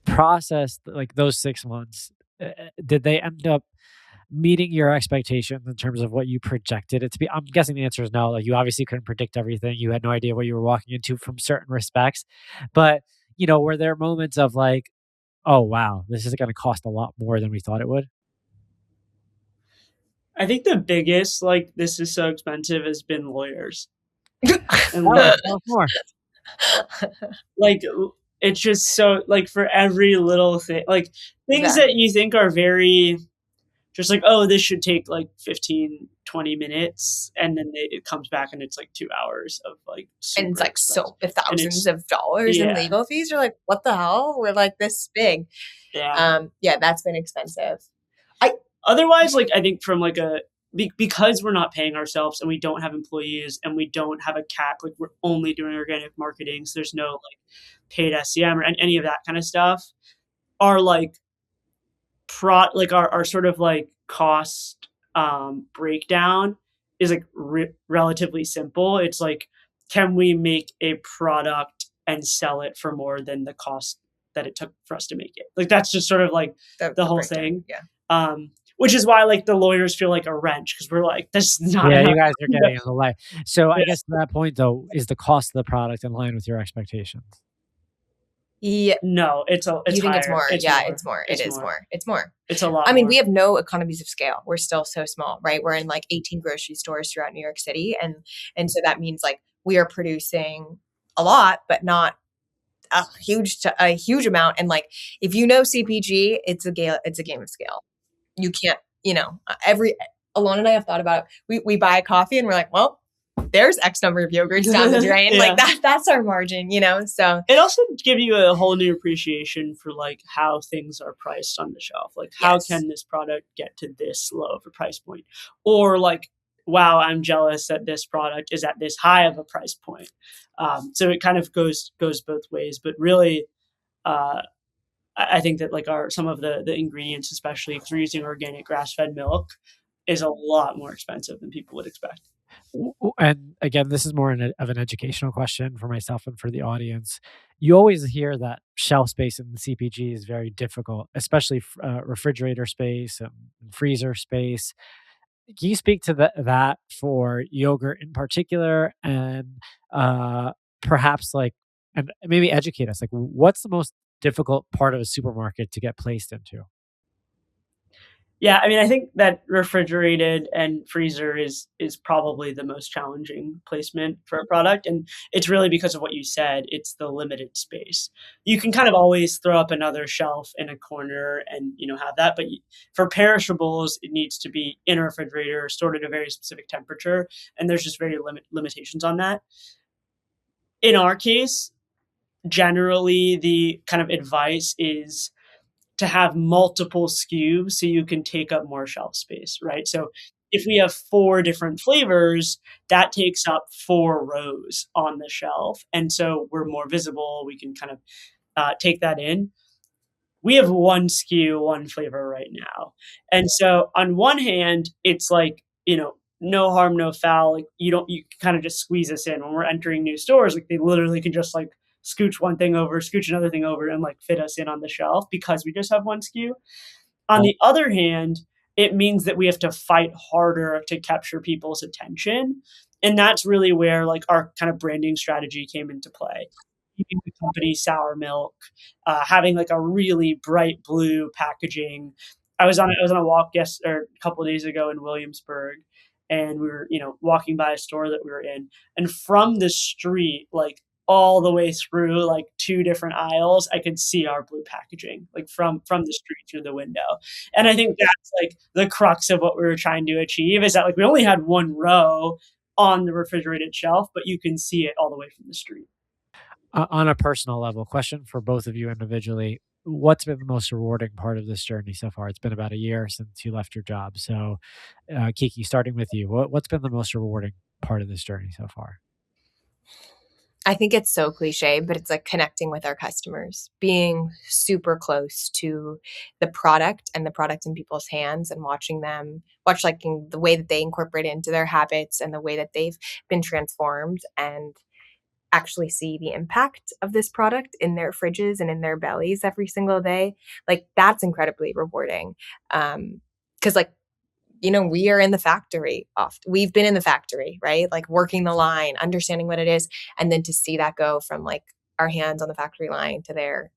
process, like those 6 months, did they end up meeting your expectations in terms of what you projected it to be? I'm guessing the answer is no. Like you obviously couldn't predict everything. You had no idea what you were walking into from certain respects. But, were there moments of like, Oh, wow. This is going to cost a lot more than we thought it would. I think the biggest, like, this is so expensive has been lawyers and Oh, legal. tell us more. Like, it's just so, like, for every little thing, like, things Yeah. that you think are very just like, "Oh, this should take, like, 15-20 minutes," and then it comes back and it's, like, 2 hours of, like, And it's super like expensive. And thousands it's of dollars in yeah, legal fees. You're like, what the hell? We're like this big. yeah. Yeah, that's been expensive. I Otherwise, like, I think from, like, because we're not paying ourselves and we don't have employees and we don't have a CAC, like, we're only doing organic marketing, so there's no, like, paid SEM or any of that kinda stuff, our, like, our sort of like cost breakdown is like relatively simple. It's like, can we make a product and sell it for more than the cost that it took for us to make it? Like that's just sort of like the whole breakdown. thing. Yeah. Which is why like the lawyers feel like a wrench because we're like, this is not Yeah, enough. you guys are getting in the way. So I Yeah. guess to that point, though, is the cost of the product in line with your expectations? Yeah. No, it's You think it's higher. more? It's Yeah, more. it's more. It It's is more. more. It's more. It's a lot I mean, more. we have no economies of scale. We're still so small, right? We're in like 18 grocery stores throughout New York City, and so that means like we are producing a lot, but not a huge amount. And like if you know CPG, it's a game of scale. You can't, every Alon and I have thought about it. We buy a coffee and we're like, well, there's X number of yogurts down the drain. Yeah. Like that's our margin, So It also gives you a whole new appreciation for like how things are priced on the shelf. Like how yes. can this product get to this low of a price point? Or like, wow, I'm jealous that this product is at this high of a price point. So it kind of goes both ways. But really, uh, I think that like some of the ingredients, especially because we're using organic grass fed milk, is a lot more expensive than people would expect. And again, this is more of an educational question for myself and for the audience. You always hear that shelf space in the CPG is very difficult, especially refrigerator space and freezer space. Can you speak to that for yogurt in particular, and perhaps like, and maybe educate us? Like, what's the most difficult part of a supermarket to get placed into? Yeah, I mean, I think that refrigerated and freezer is probably the most challenging placement for a product, and it's really because of what you said, it's the limited space. You can kind of always throw up another shelf in a corner and, have that, but for perishables, it needs to be in a refrigerator, stored at a very specific temperature, and there's just very limitations on that. In our case, generally, the kind of advice is to have multiple SKUs so you can take up more shelf space, right? So if we have 4 different flavors, that takes up 4 rows on the shelf, and so we're more visible, we can kind of, take that in. We have 1 SKU, 1 flavor right now, and so on one hand, it's like, no harm, no foul, like, you kinda just squeeze us in. When we're entering new stores, like, they literally can just, like, scooch one thing over, scooch another thing over, and, like, fit us in on the shelf because we just have 1 SKU. On the other hand, it means that we have to fight harder to capture people's attention, and that's really where, like, our kind of branding strategy came into play. Keeping the company Sour Milk, having, like, a really bright blue packaging. I was on a walk or a couple of days ago in Williamsburg, and we were, walking by a store that we were in, and from the street, like, all the way through, like, 2 different aisles, I could see our blue packaging, like, from the street through the window. And I think that's, like, the crux of what we were trying to achieve is that, like, we only had 1 row on the refrigerated shelf, but you can see it all the way from the street. On a personal level, question for both of you individually. What's been the most rewarding part of this journey so far? It's been about a year since you left your job. So, Kiki, starting with you, what's been the most rewarding part of this journey so far? I think it's so cliche, but it's like connecting with our customers, being super close to the product and the product in people's hands and watch like the way that they incorporate it into their habits and the way that they've been transformed and actually see the impact of this product in their fridges and in their bellies every single day. Like that's incredibly rewarding. 'Cause like we are in the factory often. We've been in the factory, right? Like working the line, understanding what it is. And then to see that go from like our hands on the factory line to there,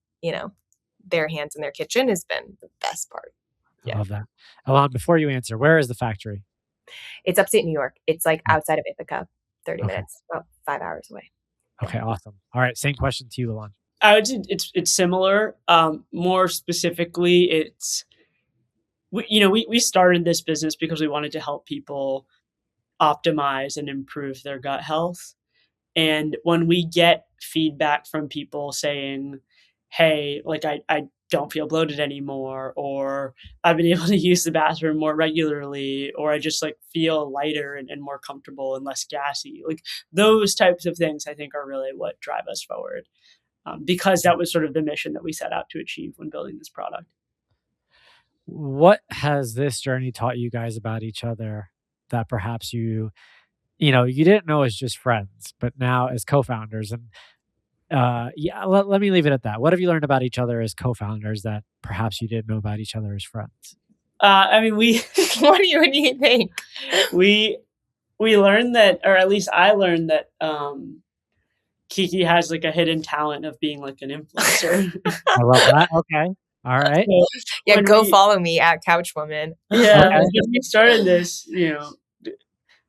their hands in their kitchen has been the best part. I Yeah. love that. Elan, before you answer, where is the factory? It's upstate New York. It's like outside of Ithaca, 30 Okay. minutes, about 5 hours away. Okay, awesome. All right, same question to you, Elan. I would say it's similar. More specifically, it's we started this business because we wanted to help people optimize and improve their gut health. And when we get feedback from people saying, hey, like I don't feel bloated anymore, or I've been able to use the bathroom more regularly, or I just like feel lighter and more comfortable and less gassy. Like those types of things I think are really what drive us forward. Because that was sort of the mission that we set out to achieve when building this product. What has this journey taught you guys about each other that perhaps you didn't know as just friends, but now as co-founders? And yeah, let me leave it at that. What have you learned about each other as co-founders that perhaps you didn't know about each other as friends? I mean, What do you think? we learned that, or at least I learned that Kiki has like a hidden talent of being like an influencer. I love that. Okay. All right. So Yeah, when go we- follow me at Couchwoman. Yeah, Okay. when we started this,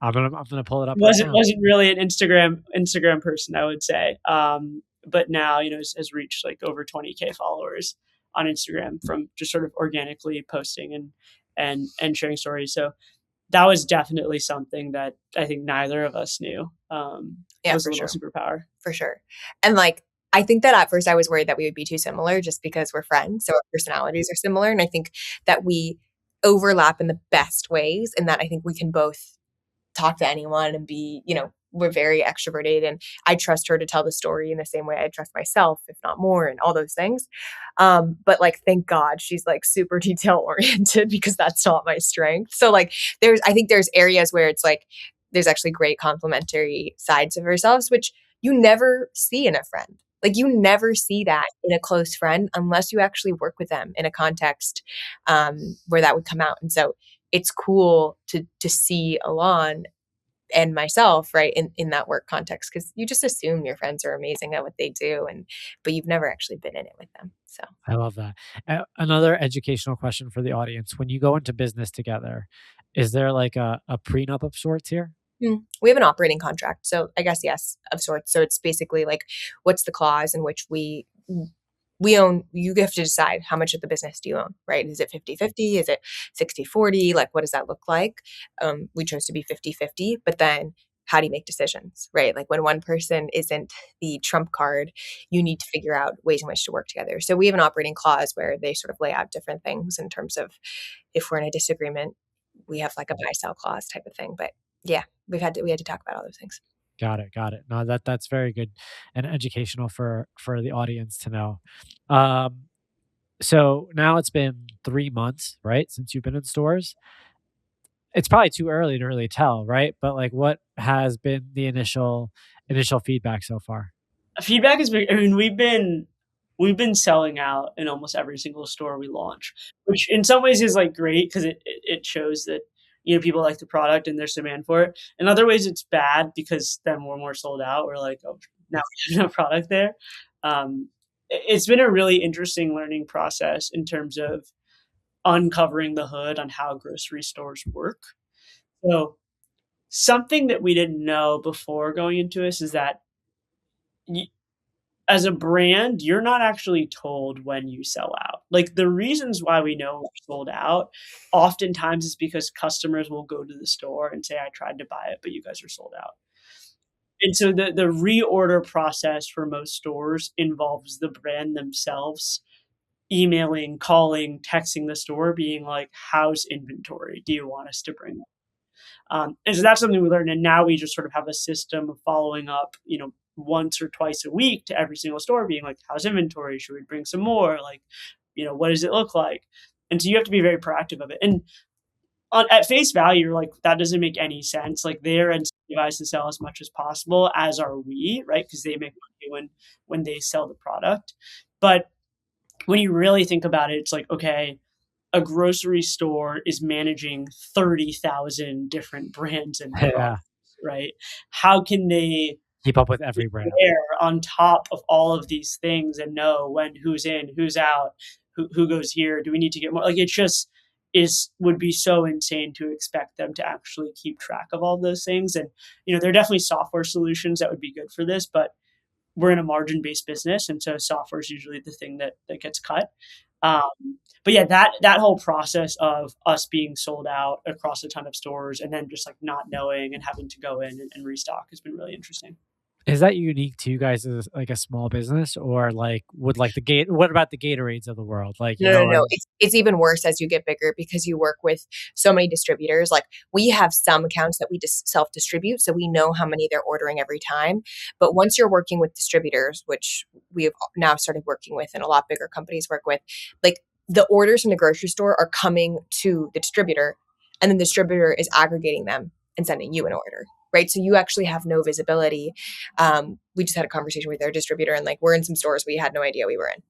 I'm gonna pull it up. wasn't right now. wasn't really an Instagram person, I would say. But now has reached like over 20K followers on Instagram from just sort of organically posting and sharing stories. So that was definitely something that I think neither of us knew. Yeah, was for a little sure. superpower. For sure. And like, I think that at first I was worried that we would be too similar just because we're friends. So our personalities are similar. And I think that we overlap in the best ways, and that I think we can both talk to anyone and be, we're very extroverted, and I trust her to tell the story in the same way I trust myself, if not more, and all those things. But like, thank God she's like super detail oriented, because that's not my strength. So like, I think there's areas where it's like, there's actually great complementary sides of ourselves, which you never see in a friend. Like you never see that in a close friend unless you actually work with them in a context where that would come out. And so it's cool to see Elan and myself, right, in that work context, because you just assume your friends are amazing at what they do, but you've never actually been in it with them. So I love that. Another educational question for the audience: when you go into business together, is there like a prenup of sorts here? we have an operating contract. So I guess, yes, of sorts. So it's basically like, what's the clause in which we own, you have to decide how much of the business do you own, right? Is it 50-50? Is it 60-40? Like, what does that look like? We chose to be 50-50, but then how do you make decisions, right? Like when one person isn't the trump card, you need to figure out ways in which to work together. So we have an operating clause where they sort of lay out different things in terms of if we're in a disagreement, we have like a buy-sell clause type of thing. But yeah, we had to talk about all those things. Got it. No, that's very good and educational for the audience to know. So now it's been 3 months, right, since you've been in stores. It's probably too early to really tell, right? But like, what has been the initial feedback so far? Feedback has been. I mean, we've been selling out in almost every single store we launch, which in some ways is like great because it shows that people like the product and there's demand for it. In other ways, it's bad because then we're more sold out. We're like, oh, now we have no product there. It's been a really interesting learning process in terms of uncovering the hood on how grocery stores work. So something that we didn't know before going into this is that as a brand, you're not actually told when you sell out. Like the reasons why we know we're sold out oftentimes is because customers will go to the store and say, I tried to buy it, but you guys are sold out. And so the reorder process for most stores involves the brand themselves emailing, calling, texting the store, being like, how's inventory? Do you want us to bring it? And so that's something we learned. And now we just sort of have a system of following up, once or twice a week to every single store being like, how's inventory? Should we bring some more? Like, what does it look like? And so you have to be very proactive of it. And at face value, you're like, that doesn't make any sense. Like they're incentivized to sell as much as possible, as are we, right? Because they make money when they sell the product. But when you really think about it, it's like, okay, a grocery store is managing 30,000 different brands and products, right? How can they keep up with every brand. There on top of all of these things and know when who's in, who's out, who goes here. Do we need to get more? Like it just would be so insane to expect them to actually keep track of all those things. And there are definitely software solutions that would be good for this, but we're in a margin based business, and so software is usually the thing that gets cut. But yeah, that whole process of us being sold out across a ton of stores and then just like not knowing and having to go in and restock has been really interesting. Is that unique to you guys as like a small business, or like would like what about the Gatorades of the world? Like, No. It's even worse as you get bigger because you work with so many distributors. Like we have some accounts that we just self-distribute, so we know how many they're ordering every time. But once you're working with distributors, which we have now started working with and a lot bigger companies work with, like the orders from the grocery store are coming to the distributor, and then the distributor is aggregating them and sending you an order. Right. So you actually have no visibility. We just had a conversation with our distributor, and like we're in some stores we had no idea we were in.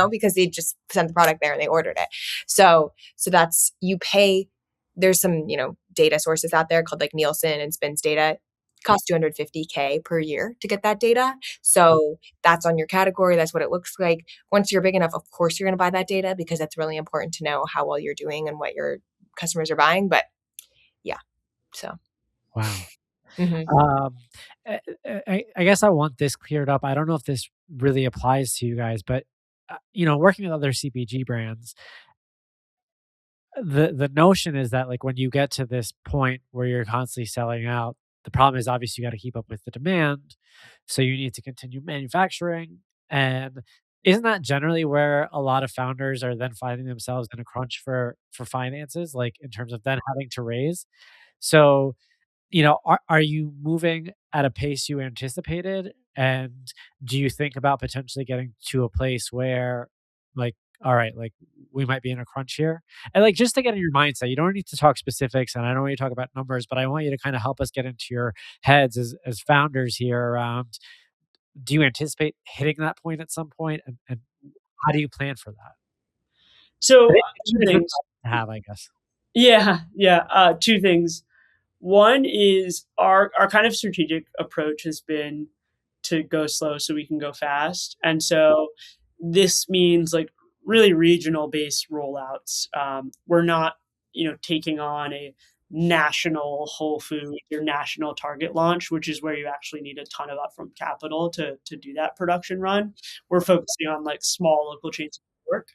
Because they just sent the product there and they ordered it. So that's, you pay, there's some, data sources out there called like Nielsen and Spins data. It costs $250K per year to get that data. So that's on your category. That's what it looks like. Once you're big enough, of course, you're going to buy that data because that's really important to know how well you're doing and what your customers are buying. But yeah, so. Wow. Mm-hmm. I guess I want this cleared up. I don't know if this really applies to you guys, but working with other CPG brands, the notion is that like when you get to this point where you're constantly selling out, the problem is obviously you got to keep up with the demand, so you need to continue manufacturing. And isn't that generally where a lot of founders are then finding themselves in a crunch for finances, like in terms of then having to raise? So are you moving at a pace you anticipated? And do you think about potentially getting to a place where, like, all right, like we might be in a crunch here? And like just to get in your mindset, you don't need to talk specifics, and I don't want you to talk about numbers, but I want you to kind of help us get into your heads as founders here around, do you anticipate hitting that point at some point? And how do you plan for that? So It's two a good things. problem to have, I guess. Yeah. Two things. One is our kind of strategic approach has been to go slow so we can go fast. And so this means like really regional based rollouts. We're not, taking on a national Whole Food or national Target launch, which is where you actually need a ton of upfront capital to do that production run. We're focusing on like small local chains of work.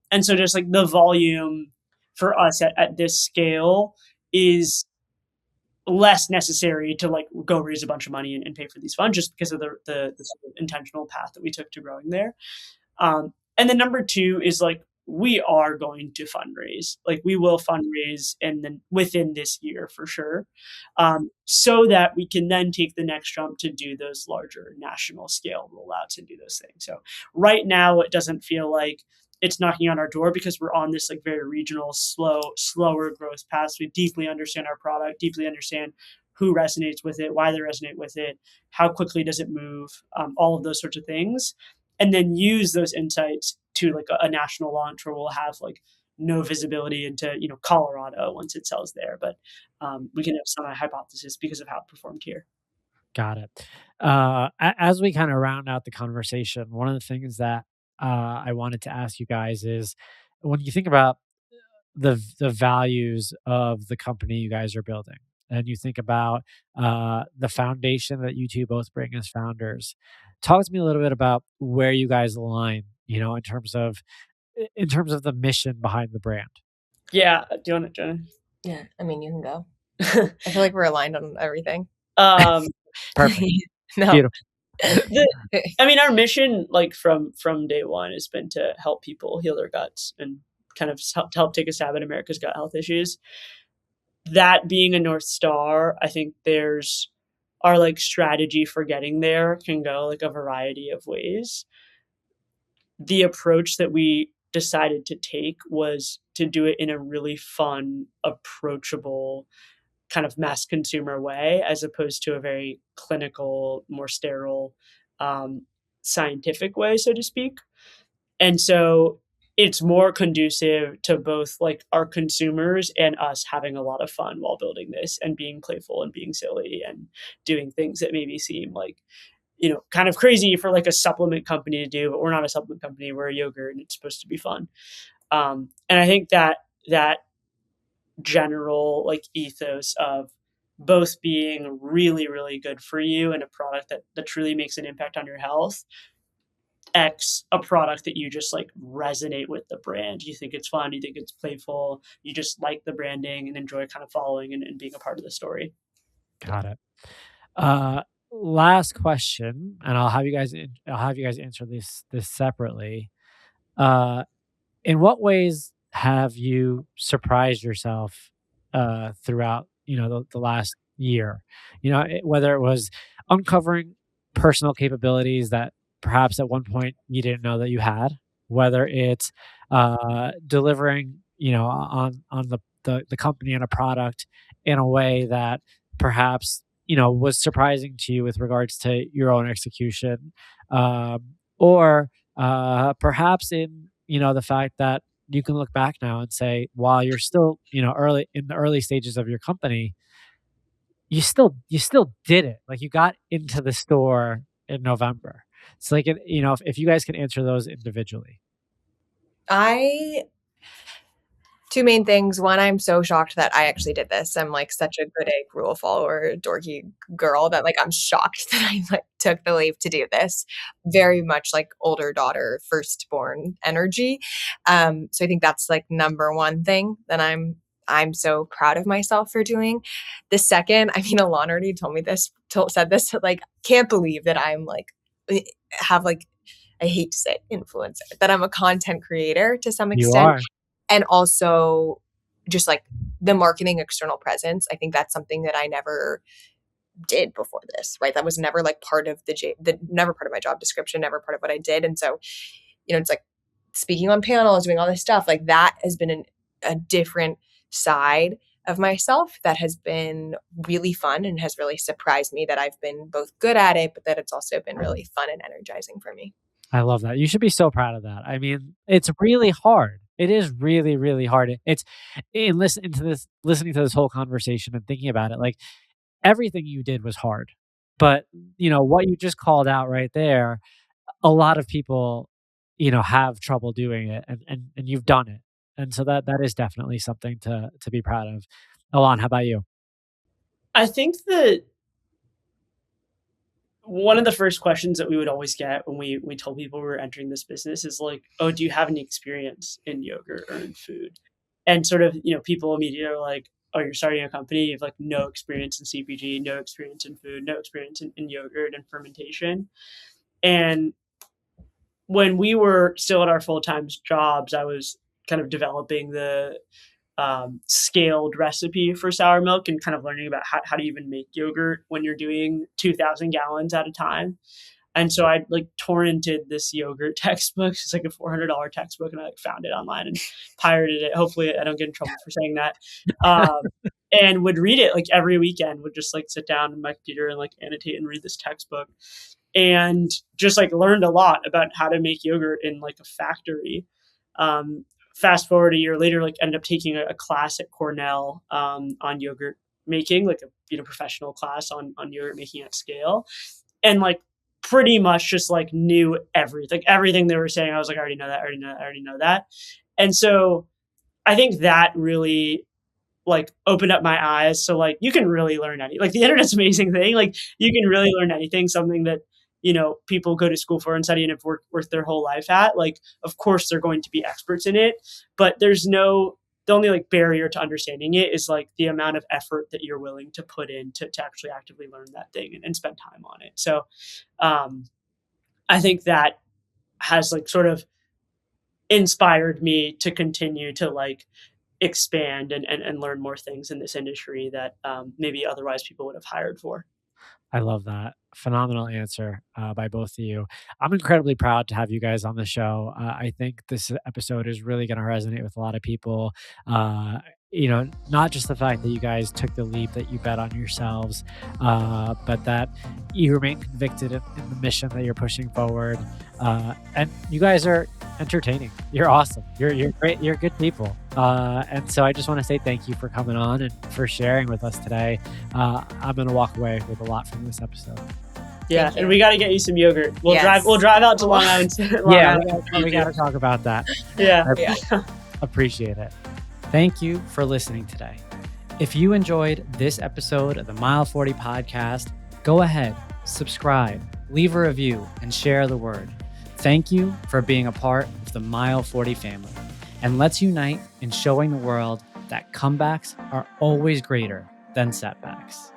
And so just like the volume for us at this scale is less necessary to like go raise a bunch of money and pay for these funds just because of the sort of intentional path that we took to growing there. And then number two is like we are going to fundraise. Like we will fundraise and then within this year for sure, so that we can then take the next jump to do those larger national scale rollouts and do those things. So right now it doesn't feel like it's knocking on our door because we're on this like very regional, slower growth path. We deeply understand our product, deeply understand who resonates with it, why they resonate with it, how quickly does it move, all of those sorts of things, and then use those insights to like a national launch where we'll have like no visibility into Colorado once it sells there, but we can have some hypothesis because of how it performed here. Got it. As we kind of round out the conversation, one of the things that I wanted to ask you guys is, when you think about the values of the company you guys are building, and you think about the foundation that you two both bring as founders, talk to me a little bit about where you guys align. In terms of the mission behind the brand. Yeah, do you want it, Jenna? Yeah, I mean, you can go. I feel like we're aligned on everything. Perfect. No. Beautiful. I mean, our mission, like from day one, has been to help people heal their guts and kind of help take a stab at America's gut health issues. That being a North Star, I think there's our like strategy for getting there can go like a variety of ways. The approach that we decided to take was to do it in a really fun, approachable, kind of mass consumer way, as opposed to a very clinical, more sterile, scientific way, so to speak. And so it's more conducive to both like our consumers and us having a lot of fun while building this and being playful and being silly and doing things that maybe seem like, kind of crazy for like a supplement company to do, but we're not a supplement company. We're a yogurt and it's supposed to be fun. And I think that general like ethos of both being really, really good for you and a product that truly makes an impact on your health, X a product that you just like resonate with the brand. You think it's fun, you think it's playful, you just like the branding and enjoy kind of following and being a part of the story. Got it. Last question, and I'll have you guys answer this separately. In what ways have you surprised yourself throughout the last year? Whether it was uncovering personal capabilities that perhaps at one point you didn't know that you had, whether it's delivering on the company and a product in a way that perhaps was surprising to you with regards to your own execution, or perhaps in the fact that you can look back now and say, while you're still early in the early stages of your company, you still did it. Like, you got into the store in November. It's like, if you guys can answer those individually. Two main things. One, I'm so shocked that I actually did this. I'm like such a good egg rule follower, dorky girl that like I'm shocked that I like took the leap to do this. Very much like older daughter, firstborn energy. So I think that's like number one thing that I'm so proud of myself for doing. The second, I mean, Elan already told me this, said this, like, can't believe that I'm like, have like, I hate to say influencer, that I'm a content creator to some You extent. are. And also just like the marketing external presence. I think that's something that I never did before this, right? That was never like part of never part of my job description, never part of what I did. And so, it's like speaking on panels, doing all this stuff, like that has been a different side of myself that has been really fun and has really surprised me that I've been both good at it, but that it's also been really fun and energizing for me. I love that. You should be so proud of that. I mean, it's really hard. It is really, really hard. It's in listening to this whole conversation and thinking about it, like, everything you did was hard. But, what you just called out right there, a lot of people, have trouble doing it, and you've done it. And so that is definitely something to be proud of. Elan, how about you? I think that one of the first questions that we would always get when we told people we were entering this business is like, oh, do you have any experience in yogurt or in food? And sort of, people immediately are like, oh, you're starting a company, you have like no experience in CPG, no experience in food, no experience in yogurt and fermentation. And when we were still at our full-time jobs, I was kind of developing the scaled recipe for sour milk and kind of learning about how to even make yogurt when you're doing 2,000 gallons at a time. And so I like torrented this yogurt textbook. It's like a $400 textbook, and I like found it online and pirated it. Hopefully I don't get in trouble for saying that. And would read it like every weekend, would just like sit down on my computer and like annotate and read this textbook, and just like learned a lot about how to make yogurt in like a factory. Fast forward a year later, like ended up taking a class at Cornell on yogurt making, like a professional class on yogurt making at scale, and like pretty much just like knew everything they were saying. I was like, I already know that, I already know that. And so I think that really like opened up my eyes. So like you can really learn like the internet's an amazing thing. Like you can really learn anything, something that people go to school for and study and have worked their whole life at. Like, of course, they're going to be experts in it, but the only like barrier to understanding it is like the amount of effort that you're willing to put in to actually actively learn that thing and spend time on it. So I think that has like sort of inspired me to continue to like expand and learn more things in this industry that maybe otherwise people would have hired for. I love that. Phenomenal answer by both of you. I'm incredibly proud to have you guys on the show. I think this episode is really going to resonate with a lot of people. Not just the fact that you guys took the leap, that you bet on yourselves, but that you remain convicted in the mission that you're pushing forward. And you guys are entertaining. You're awesome. You're great. You're good people. And so I just want to say thank you for coming on and for sharing with us today. I'm going to walk away with a lot from this episode. Yeah, and we got to get you some yogurt. We'll Yes. drive out to Long Island. We got to talk about that. Yeah. Appreciate it. Thank you for listening today. If you enjoyed this episode of the Mile 40 podcast, go ahead, subscribe, leave a review, and share the word. Thank you for being a part of the Mile 40 family. And let's unite in showing the world that comebacks are always greater than setbacks.